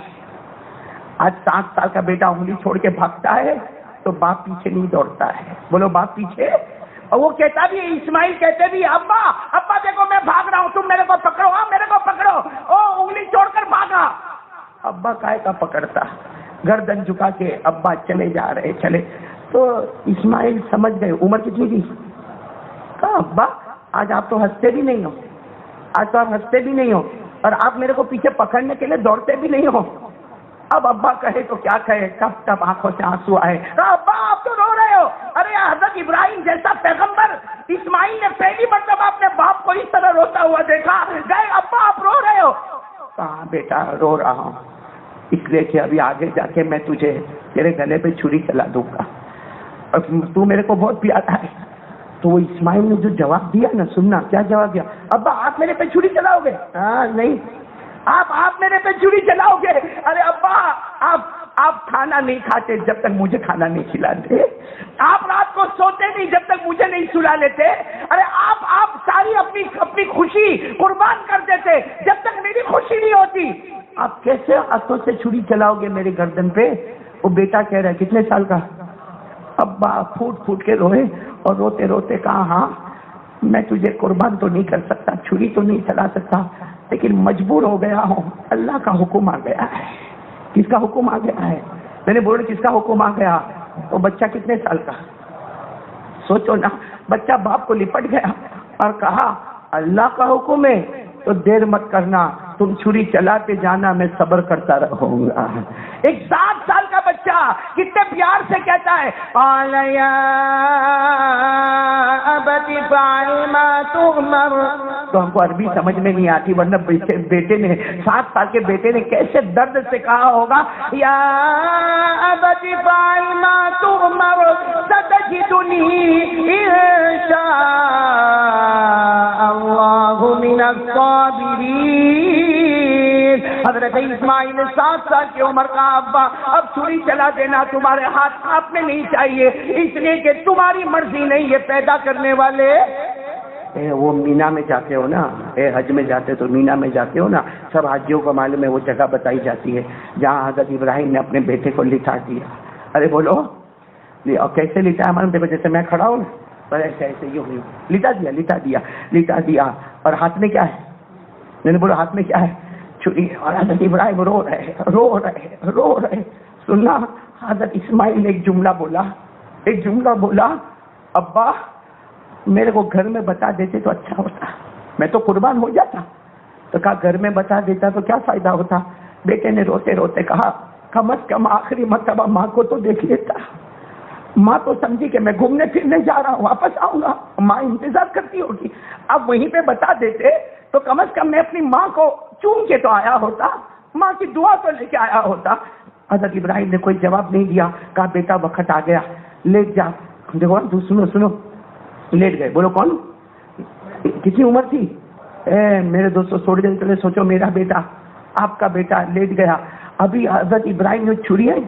A: آج 7 سال کا بیٹا انگلی چھوڑ کے بھاگتا ہے تو باپ پیچھے نہیں دوڑتا ہے، بولو باپ پیچھے۔ اور وہ کہتا بھی، اسماعیل کہتے بھی، ابا دیکھو میں بھاگ رہا ہوں، تم میرے کو پکڑو، میرے کو پکڑو، انگلی چھوڑ کر بھاگا۔ ابا کائے کا پکڑتا، گردن جھکا کے ابا چلے جا رہے، چلے تو اسماعیل سمجھ گئے۔ عمر کتنی تھی؟ کہا ابا آج آپ تو ہنستے بھی نہیں ہو، آج تو آپ ہنستے بھی نہیں ہو، اور آپ میرے کو پیچھے پکڑنے کے لیے دوڑتے بھی نہیں ہو۔ اب ابا کہے تو کیا کہے، کب آنکھوں سے آنسو آئے، ابا آپ تو رو رہے ہو۔ ارے حضرت ابراہیم جیسا پیغمبر اسماعیل نے پہلی مرتبہ اپنے باپ کو اس طرح روتا ہوا دیکھا، گئے ابا آپ رو رہے ہو؟ کہاں بیٹا رو رہا ہوں اس لیے کہ ابھی آگے جا کے میں تجھے تیرے گلے پہ چھری چلا دوں گا، اور تو میرے کو بہت پیارا ہے۔ تو وہ اسماعیل نے جو جواب دیا نا، سننا کیا جواب دیا، ابا آپ میرے پہ چھری چلاؤ گے؟ ہاں نہیں، آپ میرے پہ چھری چلاؤ گے؟ ارے ابا آپ کھانا نہیں کھاتے جب تک مجھے کھانا نہیں کھلاتے، آپ رات کو سوتے نہیں جب تک مجھے نہیں سلا لیتے، ارے آپ ساری اپنی خوشی قربان کر دیتے جب تک میری خوشی نہیں ہوتی، آپ کیسے ہاتھوں سے چھری چلاؤ گے میرے گردن پہ؟ وہ بیٹا کہہ رہا ہے کتنے سال کا؟ ابا پھوٹ کے روئے اور روتے روتے کہا، ہاں میں تجھے قربان تو نہیں کر سکتا، چھری تو نہیں چلا سکتا، لیکن مجبور ہو گیا ہوں، اللہ کا حکم آ گیا ہے۔ کس کا حکم آ گیا ہے؟ میں نے بولا کس کا حکم آ گیا؟ وہ بچہ کتنے سال کا؟ سوچو نا، بچہ باپ کو لپٹ گیا اور کہا اللہ کا حکم ہے تو دیر مت کرنا، تم چھری چلاتے جانا، میں صبر کرتا رہوں گا۔ ایک 7 سال کا بچہ کتنے پیار سے کہتا ہے، قال یا ابت فعل ما تؤمر۔ تو ہم کو عربی سمجھ میں نہیں آتی، ورنہ بیٹے نے 7 سال کے بیٹے نے کیسے درد سے کہا ہوگا، یا ابت فعل ما تؤمر ستجدنی انشاء اللہ من الصابرین۔ حضرت اسماعیل نے 7 سال کی عمر کا، ابا اب چھری چلا دینا تمہارے ہاتھ کانپنے نہیں چاہیے، اس لیے کہ تمہاری مرضی نہیں، یہ پیدا کرنے والے۔ وہ مینا میں جاتے ہو نا، حج میں جاتے تو مینا میں جاتے ہو نا، سب حاجیوں کو معلوم ہے وہ جگہ بتائی جاتی ہے جہاں حضرت ابراہیم نے اپنے بیٹے کو لٹا دیا۔ ارے بولو، اور کیسے لٹایا؟ ہمارے دیکھو جیسے میں کھڑا ہوں نا، پر ایسے یوں لٹا دیا، اور ہاتھ میں کیا ہے؟ میں نے بولا ہاتھ میں کیا ہے؟ چھری۔ اور حضرت ابراہیم رو رہے۔ سننا، حضرت اسماعیل نے ایک جملہ بولا، ابا میرے کو گھر میں بتا دیتے تو اچھا ہوتا، میں تو قربان ہو جاتا۔ تو کہا گھر میں بتا دیتا تو کیا فائدہ ہوتا؟ بیٹے نے روتے روتے کہا کم از کم آخری مرتبہ ماں کو تو دیکھ لیتا، ماں تو سمجھی کہ میں گھومنے پھرنے جا رہا ہوں، واپس آؤں گا، ماں انتظار کرتی ہوگی، اب وہیں پہ بتا دیتے تو کم از کم میں اپنی ماں کو چوم کے تو آیا ہوتا، ماں کی دعا تو لے کے آیا ہوتا۔ حضرت ابراہیم نے کوئی جواب نہیں دیا، کہا بیٹا وقت آ گیا، لے جا۔ دیکھو سنو، لیٹ گئے. بولو کون؟ کتنی عمر تھی؟ میرے دوستوں تھوڑی دیر پہلے سوچو میرا بیٹا، آپ کا بیٹا لیٹ گیا. ابھی حضرت ابراہیم جو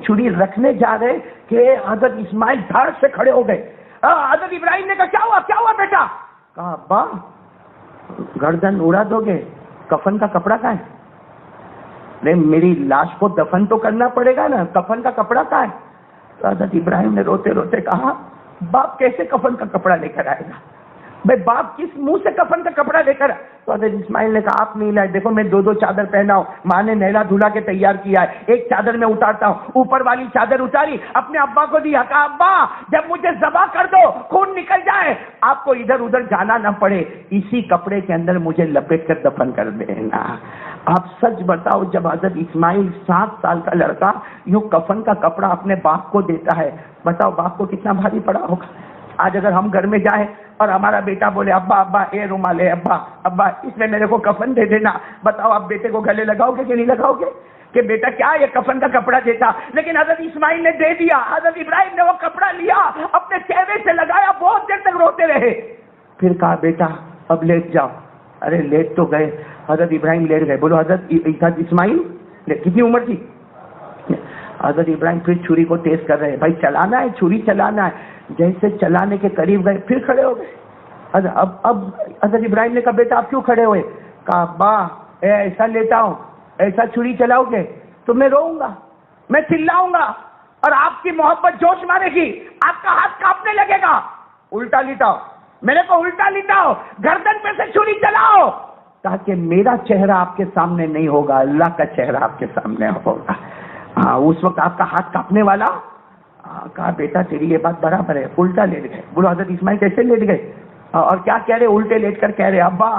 A: چھری رکھنے جا رہے کہ حضرت اسماعیل دھڑ سے کھڑے ہو گئے. حضرت ابراہیم نے کہا کیا ہوا بیٹا؟ کہا ابا گردن اڑا دو گے، کفن کا کپڑا کہاں ہے؟ نہیں میری لاش کو دفن تو کرنا پڑے گا نا، کفن کا کپڑا کہاں ہے؟ تو حضرت ابراہیم نے روتے روتے کہا باپ کیسے کفن کا کپڑا لے کر آئے گا؟ بھائی باپ کس منہ سے کفن کا کپڑا لے کر؟ تو حضرت اسماعیل نے کہا آپ نہیں لائے، دیکھو میں دو چادر پہنا ہوں، ماں نے نہلا دھلا کے تیار کیا ہے، ایک چادر میں اتارتا ہوں، اوپر والی چادر اتاری اپنے ابا کو دیا، کہا ابا جب مجھے ذبح کر دو خون نکل جائے آپ کو ادھر ادھر جانا نہ پڑے، اسی کپڑے کے اندر مجھے لپیٹ کر دفن کر دینا. آپ سچ بتاؤ جب حضرت اسماعیل 7 سال کا لڑکا یوں کفن کا کپڑا اپنے باپ کو دیتا ہے، بتاؤ باپ کو کتنا بھاری پڑا ہوگا. آج اگر ہم گھر میں جائیں اور ہمارا بیٹا بولے ابا اے رومال ہے، ابا اس میں میرے کو کفن دے دینا، بتاؤ آپ بیٹے کو گلے لگاؤ گے کہ نہیں لگاؤ گے کہ بیٹا کیا یہ کفن کا کپڑا دیتا؟ لیکن حضرت اسماعیل نے دے دیا. حضرت ابراہیم نے وہ کپڑا لیا اپنے چہرے سے لگایا، بہت دیر تک روتے رہے، پھر کہا بیٹا اب لیٹ جاؤ. ارے لیٹ تو گئے، حضرت ابراہیم لیٹ گئے. بولو حضرت اسماعیل کتنی عمر تھی؟ حضرت ابراہیم پھر چھری کو تیز کر رہے، بھائی چلانا ہے، چھری چلانا ہے. جیسے چلانے کے قریب گئے پھر کھڑے ہو گئے. اب حضرت ابراہیم نے کہا بیٹا آپ کیوں کھڑے ہوئے؟ کہا ابا ایسا لیتا ہوں، ایسا چھری چلاؤ گے تو میں روؤں گا، میں چلاؤں گا اور آپ کی محبت جوش مارے گی، آپ کا ہاتھ کانپنے لگے گا. الٹا لیٹاؤ، میرے کو الٹا لیٹاؤ، گردن پہ سے چھری چلاؤ تاکہ میرا چہرہ آپ کے سامنے نہیں ہوگا، اللہ کا چہرہ آپ کے سامنے ہوگا. اس وقت آپ کا ہاتھ کانپنے والا. کہا بیٹا تیری یہ بات برابر ہے. الٹا لیٹ گئے. بولو حضرت اسماعیل کیسے لیٹ گئے اور کیا کہہ رہے؟ الٹے لیٹ کر کہہ رہے ابا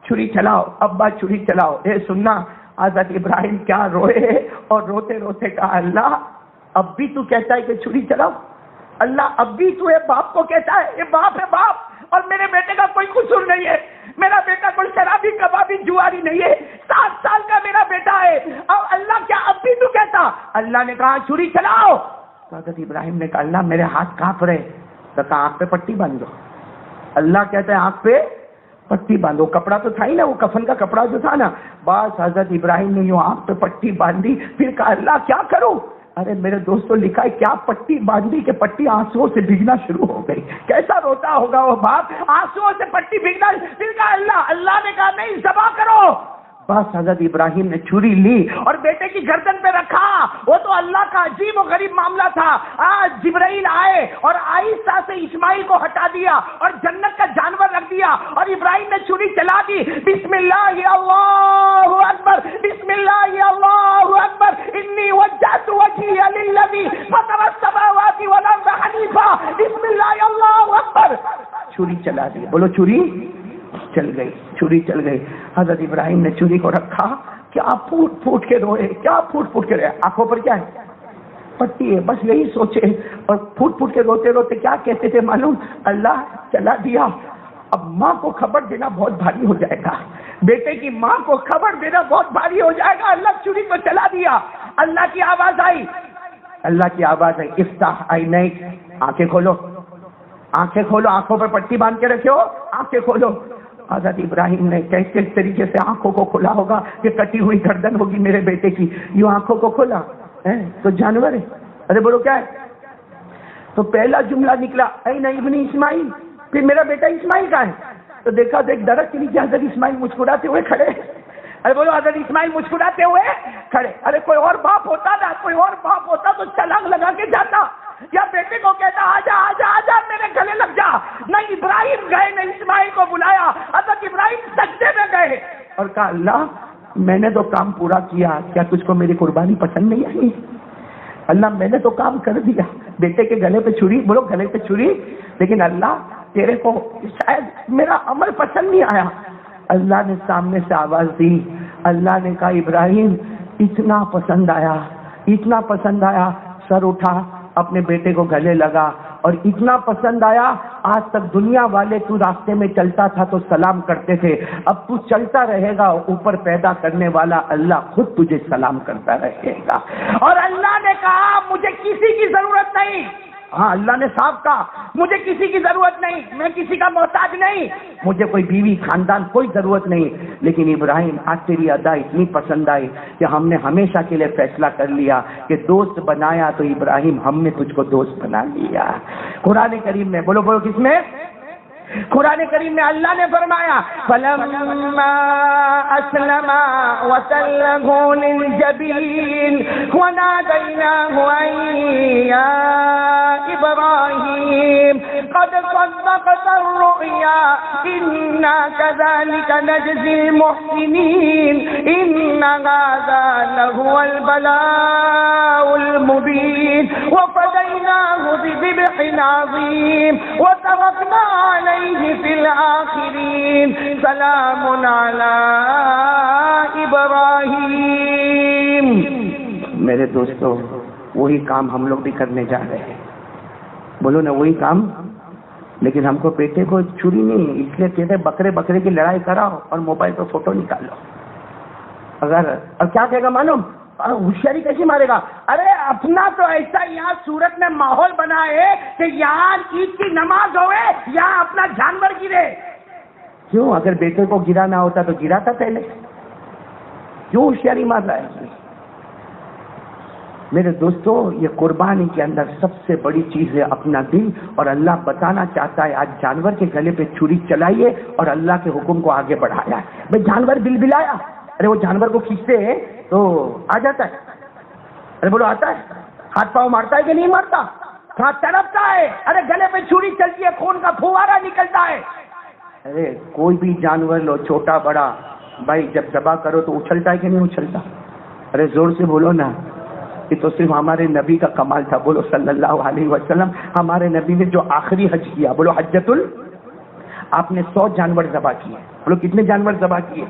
A: چھری چلاؤ، ابا چھری چلاؤ. سننا حضرت ابراہیم کیا روئے اور روتے روتے کہا اللہ اب بھی تو کہتا ہے کہ چھری چلاؤ؟ اللہ اب بھی تو باپ کو کہتا ہے؟ یہ باپ ہے باپ، اور میرے بیٹے کا کوئی قصور نہیں ہے، میرا بیٹا کوئی شرابی کبابی جواری نہیں ہے، 7 سال کا میرا بیٹا ہے، اور اللہ کیا اب بھی تو کہتا؟ اللہ نے کہا چھری چلاؤ. تو حضرت ابراہیم نے کہا اللہ میرے ہاتھ کانپ رہے. تو کہا آنکھ پہ پٹی باندھو. اللہ کہتا ہے آنکھ پہ پٹی باندھو. کپڑا تو تھا ہی نا، وہ کفن کا کپڑا جو تھا نا. بس حضرت ابراہیم نے یوں آنکھ پہ پٹی باندھی، پھر کہا اللہ کیا کروں؟ ارے میرے دوستوں لکھا ہے کیا پٹی باندھی کہ پٹی آنسوؤں سے بھیگنا شروع ہو گئی. کیسا روتا ہوگا وہ باپ، آنسوؤں سے پٹی بھیگنا. پھر کہا اللہ نے کہا نہیں ذبح کرو. بس حضرت ابراہیم نے چھری لی اور بیٹے کی گردن پہ رکھا. وہ تو اللہ کا عجیب و غریب معاملہ تھا. آج جبرائیل آئے اور آہستہ سے اسماعیل کو ہٹا دیا اور جنت کا جانور رکھ دیا اور ابراہیم نے چھری چلا دی. بسم اللہ اللہ اکبر، بسم اللہ اللہ اکبر، انی وجہت وجہی للذی فطر السماوات والارض حنیفا، بسم اللہ اللہ اکبر. چھری چلا دی. بولو چھری چل گئی، چھری چل گئی. حضرت ابراہیم نے چھری کو رکھا. کیا پھوٹ پھوٹ کے روئے، کیا پھوٹ پھوٹ کے روئے. آنکھوں پر کیا ہے؟ پٹی ہے. بس یہی سوچے اور پھوٹ پھوٹ کے روتے روتے کیا کہتے تھے معلوم؟ اللہ چلا دیا. اب ماں کو خبر دینا بہت بھاری ہو جائے گا، بیٹے کی ماں کو خبر دینا بہت بھاری ہو جائے گا. اللہ چھری کو چلا دیا. اللہ کی آواز آئی، اللہ کی آواز آئی افتح عینیک، آنکھیں کھولو، آنکھیں کھولو. آنکھوں پر پٹی باندھ کے رکھے ہو، آنکھیں کھولو. حضرت ابراہیم نے کیسے طریقے سے آنکھوں کو کھولا ہوگا کہ کٹی ہوئی گردن ہوگی میرے بیٹے کی. یوں آنکھوں کو کھولا تو جانور ہے. ارے بولو کیا ہے؟ تو پہلا جملہ نکلا این ابن اسماعیل. پھر میرا بیٹا اسماعیل کا ہے. تو دیکھا تو ایک درخت کے نیچے حضرت اسماعیل مسکراتے ہوئے کھڑے. ارے بولو حضرت اسماعیل مسکراتے ہوئے کھڑے. ارے کوئی اور باپ ہوتا نا، کوئی اور باپ ہوتا تو چھلانگ لگا کے جاتا یا بیٹے کو کہتا آجا آجا آجا میرے گلے لگ جا. نہ ابراہیم گئے، نہ اسماعیل کو بلایا. حضرت ابراہیم سجدے میں گئے اور کہا اللہ میں نے تو کام پورا کیا، کیا تجھ کو میری قربانی پسند نہیں آئی؟ اللہ میں نے تو کام کر دیا، بیٹے کے گلے پہ چھری، بولو گلے پہ چھری، لیکن اللہ تیرے کو شاید میرا عمل پسند نہیں آیا. اللہ نے سامنے سے آواز دی. اللہ نے کہا ابراہیم اتنا پسند آیا، اتنا پسند آیا. سر اٹھا، اپنے بیٹے کو گلے لگا اور اتنا پسند آیا آج تک دنیا والے تو راستے میں چلتا تھا تو سلام کرتے تھے، اب تو چلتا رہے گا، اوپر پیدا کرنے والا اللہ خود تجھے سلام کرتا رہے گا. اور اللہ نے کہا مجھے کسی کی ضرورت نہیں، ہاں اللہ نے صاف کہا مجھے کسی کی ضرورت نہیں، میں کسی کا محتاج نہیں، مجھے کوئی بیوی خاندان کوئی ضرورت نہیں، لیکن ابراہیم آج تیری ادا اتنی پسند آئی کہ ہم نے ہمیشہ کے لیے فیصلہ کر لیا کہ دوست بنایا تو ابراہیم ہم نے تجھ کو دوست بنا لیا۔ قرآن کریم میں بولو بولو کس میں؟ قرآن کریم میں اللہ نے فرمایا فَلَمَّا أَسْلَمَا وَتَلَّهُ لِلْجَبِينِ وَنَادَيْنَاهُ أَن يَا إِبْرَاهِيمُ قَدْ صَدَّقْتَ الرُّؤْيَا إِنَّا كَذَلِكَ نَجْزِي الْمُحْسِنِينَ إِنَّ هَذَا لَهُوَ الْبَلَاءُ الْمُبِينُ وَفَدَيْنَاهُ بِذِبْحٍ عَظِيمٍ وَتَرَكْنَا عَلَيْهِ فِي الْآخِرِينَ سَلَامٌ عَلَىٰ إِبْرَاهِيمَ۔ میرے دوستو وہی کام ہم لوگ بھی کرنے جا رہے ہیں، بولو نا وہی کام، لیکن ہم کو بیٹے کو چھری نہیں، اس لیے کہتے بکرے کی لڑائی کراؤ اور موبائل پہ فوٹو نکالو۔ اگر اور کیا کہے گا معلوم؟ ہوشیاری کیسے مارے گا؟ ارے اپنا تو ایسا یہاں صورت میں ماحول بنا ہے کہ یہاں عید کی نماز ہوئے یہاں اپنا جانور گرے، کیوں؟ اگر بیٹے کو گرانا ہوتا تو گراتا پہلے، کیوں ہوشیاری مار رہا ہے؟ میرے دوستو یہ قربانی کے اندر سب سے بڑی چیز ہے اپنا دل، اور اللہ بتانا چاہتا ہے آج جانور کے گلے پہ چھری چلائیے اور اللہ کے حکم کو آگے بڑھایا ہے۔ بھائی جانور بل بلایا، ارے وہ جانور کو کھینچتے ہیں تو آ جاتا ہے، ارے بولو آتا ہے، ہاتھ پاؤں مارتا ہے کہ نہیں مارتا؟ ہاں تڑپتا ہے، ارے گلے پہ چھری چلتی ہے، خون کا پھوارا نکلتا ہے۔ ارے کوئی بھی جانور لو چھوٹا بڑا، بھائی جب ذبح کرو تو اچھلتا ہے کہ نہیں اچھلتا؟ ارے زور سے بولو نا، یہ تو صرف ہمارے نبی کا کمال تھا، بولو صلی اللہ علیہ وسلم۔ ہمارے نبی نے جو آخری حج کیا، بولو حجۃ آپ نے 100 جانور ذبح کیے، بولو کتنے جانور ذبح کیے؟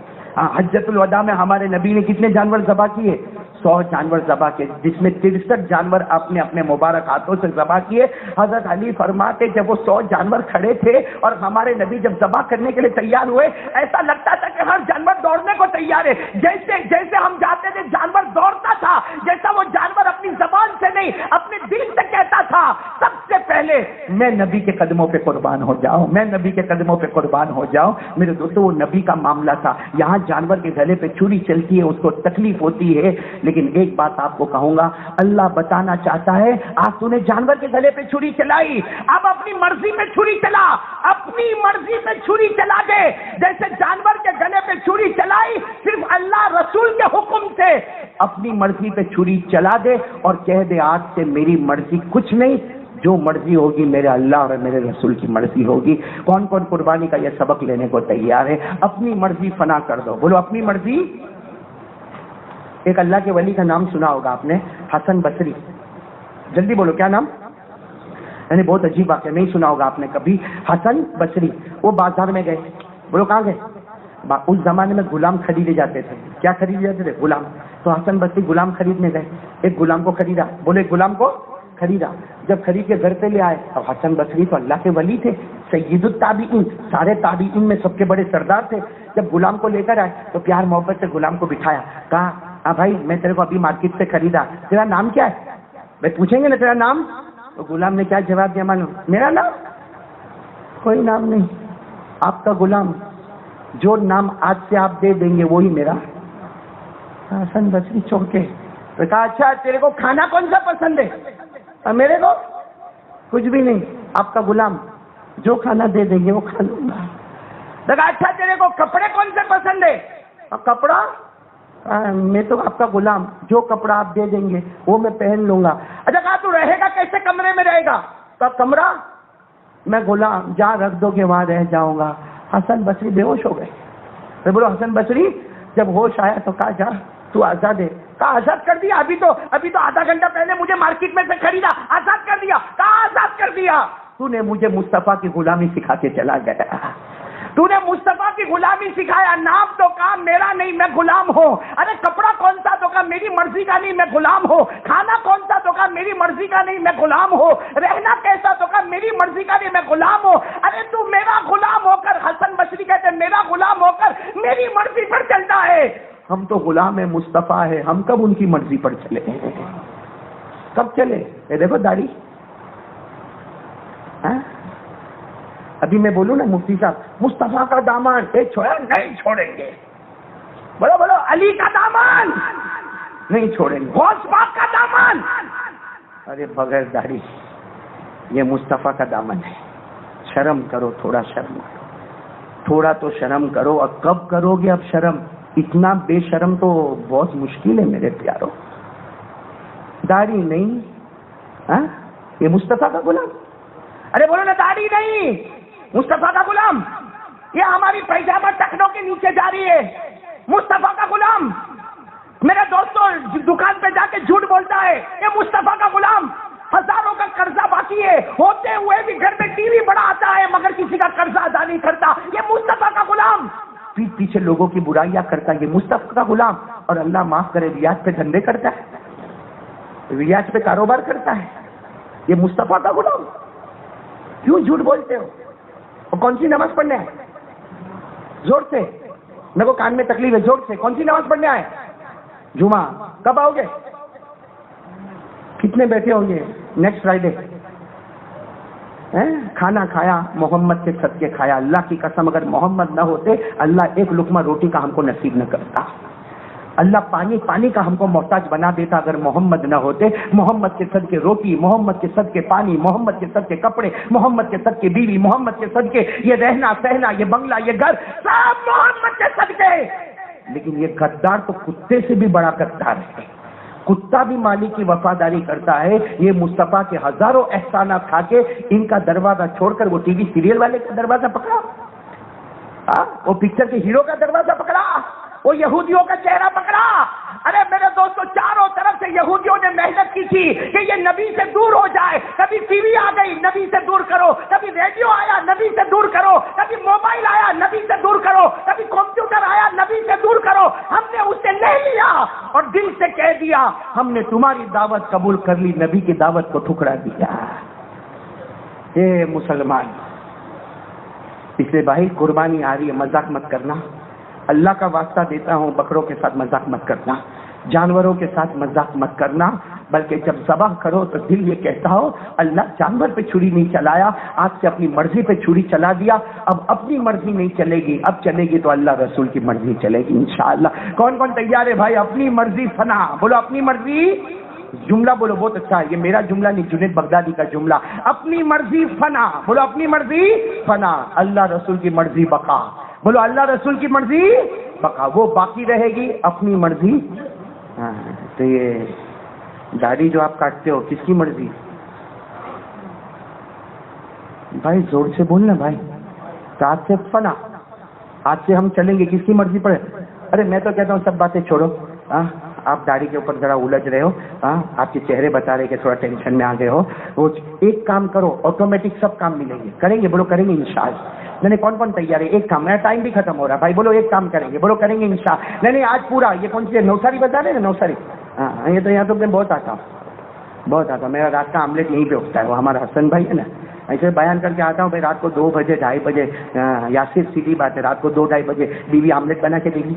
A: حجۃ الوداع میں ہمارے نبی نے کتنے جانور ذبح کیے؟ 100 جانور ذبح کیے، جس میں 63 جانور آپ نے اپنے مبارک ہاتھوں سے ذبح کیے۔ حضرت علی فرماتے جب وہ 100 جانور کھڑے تھے اور ہمارے نبی جب ذبح کرنے کے لیے تیار ہوئے، ایسا لگتا تھا کہ ہر جانور دوڑنے کو تیار ہے، جیسے ہم جاتے تھے جانور دوڑتا تھا، جیسا وہ جانور اپنی زبان سے نہیں اپنے دل سے کہتا تھا سب سے پہلے میں نبی کے قدموں پہ قربان ہو جاؤں، میں نبی کے قدموں پہ قربان ہو جاؤں۔ میرے دوستو وہ نبی کا معاملہ تھا۔ یہاں جانور کے گلے پہ چھری چلتی ہے، اس کو تکلیف ہوتی ہے، لیکن ایک بات آپ کو کہوں گا، اللہ بتانا چاہتا ہے آج تو نے جانور کے گلے پہ چھری چلائی، اب اپنی مرضی پہ چھری چلا، اپنی مرضی پہ چھری چلا دے، جیسے جانور کے گلے پہ چھری چلائی صرف اللہ رسول کے حکم سے، اپنی مرضی پہ چھری چلا دے اور کہہ دے آج سے میری مرضی کچھ نہیں، جو مرضی ہوگی میرے اللہ اور میرے رسول کی مرضی ہوگی۔ کون کون قربانی کا یہ سبق لینے کو تیار ہے؟ اپنی مرضی فنا کر دو، بولو اپنی مرضی۔ ایک اللہ کے ولی کا نام سنا ہوگا آپ نے، حسن بصری، جلدی بولو کیا نام؟ یعنی بہت عجیب واقعہ، نہیں سنا ہوگا آپ نے کبھی۔ حسن بصری وہ بازار میں گئے، بولو کہاں گئے؟ اس زمانے میں غلام خریدے جاتے تھے، کیا خریدے جاتے تھے؟ غلام۔ تو حسن بصری غلام خریدنے گئے، ایک غلام کو خریدا، بولو ایک غلام کو خریدا۔ جب خرید کے گھر پہ لے آئے تو حسن بصری تو اللہ کے ولی تھے، سید التابعین، سارے تابعین میں سب کے بڑے سردار تھے۔ جب غلام کو لے کر آئے تو پیار محبت سے غلام کو بٹھایا، کہا ہاں بھائی میں تیرے کو ابھی مارکیٹ سے خریدا، تیرا نام کیا ہے؟ بھائی پوچھیں گے نا تیرا نام، تو غلام نے کیا جواب دیا معلوم؟ میرا نام کوئی نام نہیں، آپ کا غلام، جو نام آج سے آپ دے دیں گے وہی میرا۔ حسن بصری چونکے، کہا اچھا تیرے کو کھانا کون سا پسند ہے؟ میرے کو کچھ بھی نہیں، آپ کا غلام، جو کھانا دے دیں گے وہ کھا لوں گا۔ دیکھا اچھا تیرے کو کپڑے کون سے پسند ہے؟ کپڑا میں تو آپ کا غلام، جو کپڑا آپ دے دیں گے وہ میں پہن لوں گا۔ اچھا کہا تو رہے گا کیسے کمرے میں رہے گا؟ تو کمرہ میں غلام جہاں رکھ دو گے وہاں رہ جاؤں گا۔ حسن بصری بے ہوش ہو گئے۔ میں بولو حسن بصری جب ہوش آیا تو کہا جا تو آزاد ہے، کہا آزاد کر دیا، ابھی تو آدھا گھنٹہ پہلے مجھے مارکیٹ میں سے خریدا، آزاد کر دیا، کہا آزاد کر دیا، تو نے مجھے مصطفیٰ کی غلامی سکھا کے چلا گیا، تو نے مصطفیٰ کی غلامی سکھایا، نام تو کہا میرا نہیں میں غلام ہوں، ارے کپڑا کون سا تو کہا میری مرضی کا نہیں میں غلام ہوں، کھانا کون سا تو کہا میری مرضی کا نہیں میں غلام ہوں، رہنا کیسا تو کہا میری مرضی کا نہیں میں غلام ہوں، ارے تو میرا غلام ہو کر، حسن بصری کہتے میرا غلام ہو کر میری مرضی پر چلتا ہے۔ ہم تو غلام مصطفیٰ ہے، ہم کب ان کی مرضی پر چلے؟ کب چلے؟ یہ دیکھو داڑھی، ہاں؟ ابھی میں بولوں نا مفتی صاحب مصطفیٰ کا دامن چھوڑا نہیں چھوڑیں گے. بولو بولو علی کا دامن نہیں چھوڑیں گے. غوث پاک کا دامن ارے بغیر داڑھی یہ مصطفیٰ کا دامن ہے. شرم کرو, تھوڑا شرم کرو, تھوڑا تو شرم کرو. اور کب کرو گے اب شرم؟ اتنا بے شرم تو بہت مشکل ہے میرے پیاروں. داڑھی نہیں, ہاں یہ مصطفیٰ کا غلام. ارے بولو نا داڑھی نہیں مصطفیٰ کا غلام. یہ ہماری پیجامہ ٹکنوں کے نیچے جا رہی ہے. مصطفیٰ کا غلام. میرے دوستوں دکان پہ جا کے جھوٹ بولتا ہے یہ مصطفیٰ کا غلام. ہزاروں کا قرضہ باقی ہے, ہوتے ہوئے بھی گھر میں ٹی وی بڑا آتا ہے مگر کسی کا قرضہ ادا نہیں کرتا. یہ مصطفیٰ کا غلام. پیٹ پیچھے لوگوں کی برائیاں کرتا ہے. یہ مصطفیٰ کا غلام. اور اللہ معاف کرے ریاض پہ دھندے کرتا ہے, ریاض پہ کاروبار کرتا ہے. یہ مصطفیٰ کا غلام. کیوں جھوٹ بولتے ہو؟ اور کون سی نماز پڑھنے آئے؟ زور سے, میرے کو کان میں تکلیف ہے, زور سے. کون سی نماز پڑھنے آئے؟ جمعہ. کب آؤ گے؟ کتنے بیٹھے ہوں گے نیکسٹ فرائیڈے؟ کھانا کھایا محمد کے صدقے کھایا. اللہ کی قسم اگر محمد نہ ہوتے اللہ ایک لقمہ روٹی کا ہم کو نصیب نہ کرتا. اللہ پانی کا ہم کو محتاج بنا دیتا اگر محمد نہ ہوتے. محمد کے صدقے روٹی, محمد کے صدقے پانی, محمد کے صدقے کپڑے, محمد کے صدقے بیوی, محمد کے صدقے یہ رہنا سہنا, یہ بنگلہ, یہ گھر, سب محمد کے صدقے. لیکن یہ غدار تو کتے سے بھی بڑا غدار ہے. کتا بھی مالک کی وفاداری کرتا ہے. یہ مصطفیٰ کے ہزاروں احسانات کھا کے ان کا دروازہ چھوڑ کر وہ ٹی وی سیریل والے کا دروازہ پکڑا, وہ پکچر کے ہیرو کا دروازہ پکڑا, وہ یہودیوں کا چہرہ پکڑا. ارے میرے دوستوں چاروں طرف سے یہودیوں نے محنت کی تھی کہ یہ نبی سے دور ہو جائے. کبھی ٹی وی آ گئی, نبی سے دور کرو. کبھی ریڈیو آیا, نبی سے دور کرو. کبھی موبائل آیا, نبی سے دور کرو. کبھی کمپیوٹر آیا, نبی سے دور کرو. ہم نے اسے لے لیا اور دل سے کہہ دیا ہم نے تمہاری دعوت قبول کر لی, نبی کی دعوت کو ٹھکرا دیا. اے مسلمان, اس لیے بھائی قربانی آ رہی ہے, مذاق مت کرنا. اللہ کا واسطہ دیتا ہوں, بکروں کے ساتھ مذاق مت کرنا, جانوروں کے ساتھ مذاق مت کرنا. بلکہ جب ذبح کرو تو دل یہ کہتا ہو اللہ جانور پہ چھری نہیں چلایا, آج سے اپنی مرضی پہ چھری چلا دیا. اب اپنی مرضی نہیں چلے گی, اب چلے گی تو اللہ رسول کی مرضی چلے گی انشاءاللہ. کون کون تیار ہے بھائی؟ اپنی مرضی فنا. بولو اپنی مرضی. جملہ بولو, بہت اچھا ہے یہ, میرا جملہ نہیں جنید بغدادی کا جملہ. اپنی مرضی فنا. بولو اپنی مرضی فنا, اللہ رسول کی مرضی بقا. بولو اللہ رسول کی مرضی بقا, وہ باقی رہے گی, اپنی مرضی. ہاں تو یہ داڑھی جو آپ کاٹتے ہو کس کی مرضی؟ بھائی زور سے بولنا بھائی. تو آج سے فنا, آج سے ہم چلیں گے کس کی مرضی پر. ارے میں تو کہتا ہوں سب باتیں چھوڑو. آپ داڑھی کے اوپر ذرا الجھ رہے ہو, آپ کے چہرے بتا رہے کہ تھوڑا ٹینشن میں آ گئے ہو. وہ ایک کام کرو, آٹومیٹک سب کام ملیں گے. کریں گے؟ بولو کریں گے انشاءاللہ. نہیں کون کون تیار ہے؟ ایک کام, میرا ٹائم بھی ختم ہو رہا ہے بھائی. بولو ایک کام کریں گے. بولو کریں گے انشاءاللہ. نہیں آج پورا. یہ کون سی ہے؟ نوساری بتا رہے ہیں نا, نوساری. ہاں یہ تو یہاں تو میں بہت آتا ہوں, بہت آتا ہوں. میرا رات کا آملیٹ یہیں پہ اٹھتا ہے. وہ ہمارا حسن بھائی ہے نا, ایسے بیان کر کے آتا ہوں بھائی رات کو 2 بجے 2:30 بجے. یاسر سیدھی بات ہے, رات کو 2-2:30 بجے بیوی آملیٹ بنا کے دے گی.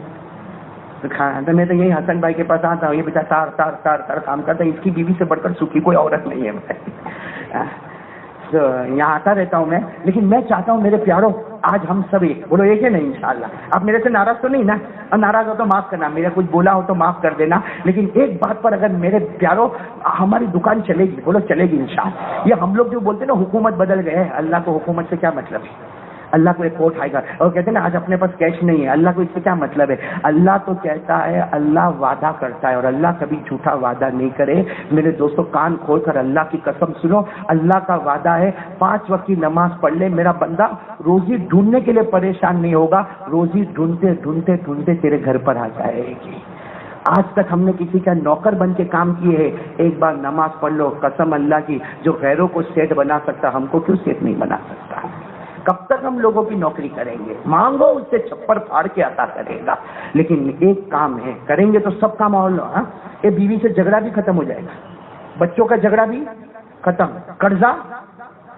A: تو میں تو یہی حسن بھائی کے پاس آتا ہوں. یہ بیٹا تار کام کرتا ہے, اس کی بیوی سے بڑھ کر سکھی کوئی عورت نہیں ہے بھائی. یہاں آتا رہتا ہوں میں, لیکن میں چاہتا ہوں میرے پیاروں آج ہم سب ایک. بولو ایک ہے نا انشاءاللہ. آپ میرے سے ناراض تو نہیں نا؟ اور ناراض ہو تو معاف کرنا, میرا کچھ بولا ہو تو معاف کر دینا. لیکن ایک بات پر اگر میرے پیاروں ہماری دکان چلے گی, بولو چلے گی انشاءاللہ. یہ ہم لوگ جو بولتے ہیں نا حکومت بدل گئے, اللہ کو حکومت سے کیا مطلب ہے؟ اللہ کو ایک کوٹ آئے گا اور کہتے ہیں نا آج اپنے پاس کیش نہیں ہے, اللہ کو اس سے کیا مطلب ہے؟ اللہ تو کہتا ہے, اللہ وعدہ کرتا ہے اور اللہ کبھی جھوٹا وعدہ نہیں کرے. میرے دوستوں کان کھول کر اللہ کی قسم سنو, اللہ کا وعدہ ہے 5 وقت کی نماز پڑھ لے میرا بندہ, روزی ڈھونڈنے کے لیے پریشان نہیں ہوگا, روزی ڈھونڈتے ڈھونڈتے ڈھونڈتے تیرے گھر پر آ جائے گی. آج تک ہم نے کسی کا نوکر بن کے کام کیے ہے, ایک بار نماز پڑھ لو, قسم اللہ کی جو غیروں کو سیٹ بنا سکتا ہم کو کیوں سیٹ نہیں بنا سکتا؟ کب تک ہم لوگوں کی نوکری کریں گے؟ مانگو اس سے چھپر پھاڑ کے عطا کرے گا. لیکن ایک کام ہے, کریں گے تو سب کا ماحول. یہ بیوی سے جھگڑا بھی ختم ہو جائے گا, بچوں کا جھگڑا بھی ختم, قرضہ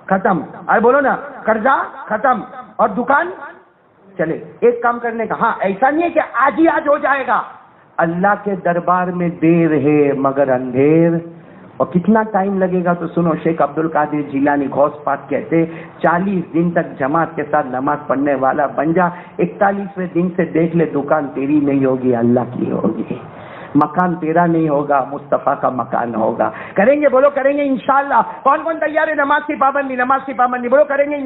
A: ختم. ارے بولو نا, قرضہ ختم اور دکان چلے. ایک کام کرنے کا, ہاں ایسا نہیں ہے کہ آج ہی آج ہو جائے گا. اللہ کے دربار میں دیر ہے مگر اندھیر اور کتنا ٹائم لگے گا تو سنو، شیخ عبد القادر جیلانی غوث پاک کہتے 40 دن تک جماعت کے ساتھ نماز پڑھنے والا بن جا، 41ویں دن سے دیکھ لے دکان تیری نہیں ہوگی، اللہ کی ہوگی، مکان تیرا نہیں ہوگا، مصطفیٰ کا مکان ہوگا۔ کریں گے؟ بولو کریں گے انشاءاللہ۔ کون کون تیار ہے؟ نماز کی پابندی، نماز کی پابندی، بولو کریں گے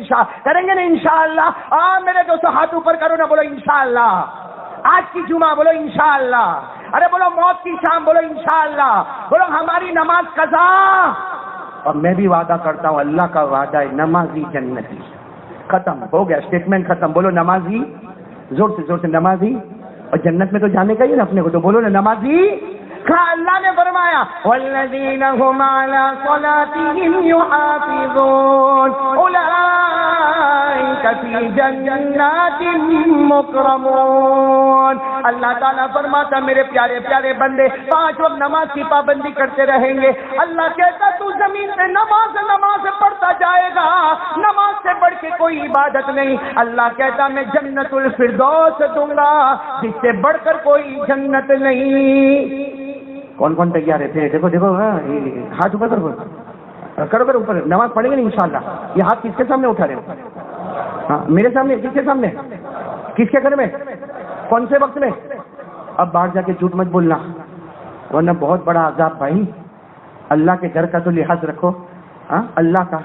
A: کریں گے نا انشاءاللہ۔ میرے دوستو ہاتھ اوپر کرو نا، بولو انشاءاللہ۔ آج کی جمعہ بولو انشاءاللہ۔ ارے بولو موت کی شام بولو انشاءاللہ۔ بولو ہماری نماز قضا۔ اور میں بھی وعدہ کرتا ہوں، اللہ کا وعدہ ہے، نمازی جنتی۔ ختم ہو گیا، اسٹیٹمنٹ ختم۔ بولو نمازی، زور سے نمازی، اور جنت میں تو جانے کا ہی نا اپنے کو، تو بولو نا نمازی۔ اللہ نے فرمایا والذین هم علی صلاتهم یحافظون اولئک فی جنات مکرمون۔ اللہ تعالیٰ فرماتا میرے پیارے پیارے بندے 5 وقت نماز کی پابندی کرتے رہیں گے۔ اللہ کہتا تو زمین پہ نماز پڑھتا جائے گا، نماز سے بڑھ کے کوئی عبادت نہیں۔ اللہ کہتا میں جنت الفردوس دوں گا، جس سے بڑھ کر کوئی جنت نہیں۔ کون کون تیار ہے؟ دیکھو ہاتھ اوپر کرو اوپر، نماز پڑھیں گے انشاءاللہ۔ یہ ہاتھ کس کے سامنے اٹھا رہے ہو؟ ہاں میرے سامنے، کس کے سامنے؟ کس کے گھر میں؟ کون سے وقت میں؟ اب باہر جا کے جھوٹ مت بولنا، ورنہ بہت بڑا عذاب بھائی۔ اللہ کے گھر کا تو لحاظ رکھو، اللہ کا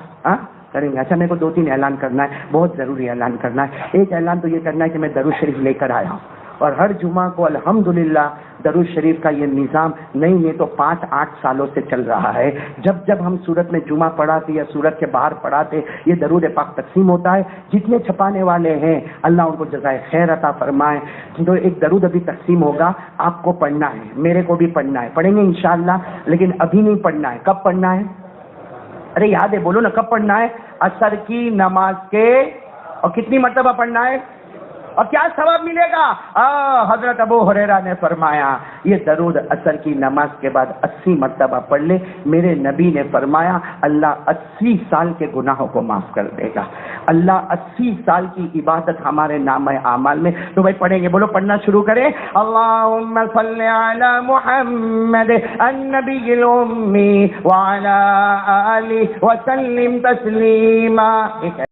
A: کریں گے۔ اچھا میرے کو 2-3 اعلان کرنا ہے، بہت ضروری اعلان کرنا ہے۔ ایک اعلان تو یہ کرنا ہے کہ میں درود شریف لے کر آیا ہوں، اور ہر جمعہ کو الحمدللہ درود شریف کا یہ نظام نہیں تو 5-8 سالوں سے چل رہا ہے۔ جب ہم سورت میں جمعہ پڑھاتے یا سورت کے باہر پڑھاتے، یہ درود پاک تقسیم ہوتا ہے۔ جتنے چھپانے والے ہیں اللہ ان کو جزائے خیر عطا فرمائے۔ تو ایک درود ابھی تقسیم ہوگا، آپ کو پڑھنا ہے، میرے کو بھی پڑھنا ہے، پڑھیں گے انشاءاللہ، لیکن ابھی نہیں پڑھنا ہے۔ کب پڑھنا ہے؟ ارے یاد ہے، بولو نا کب پڑھنا ہے؟ عصر کی نماز کے، اور کتنی مرتبہ پڑھنا ہے اور کیا ثواب ملے گا؟ حضرت ابو ہریرہ نے فرمایا یہ درود عصر کی نماز کے بعد 80 مرتبہ پڑھ لے، میرے نبی نے فرمایا اللہ 80 سال کے گناہوں کو معاف کر دے گا۔ اللہ 80 سال کی عبادت ہمارے نامہ اعمال میں۔ تو بھائی پڑھیں گے، بولو پڑھنا شروع کریں۔ اللہم صل علی محمد النبی الامی وعلی آلہ وسلم تسلیما۔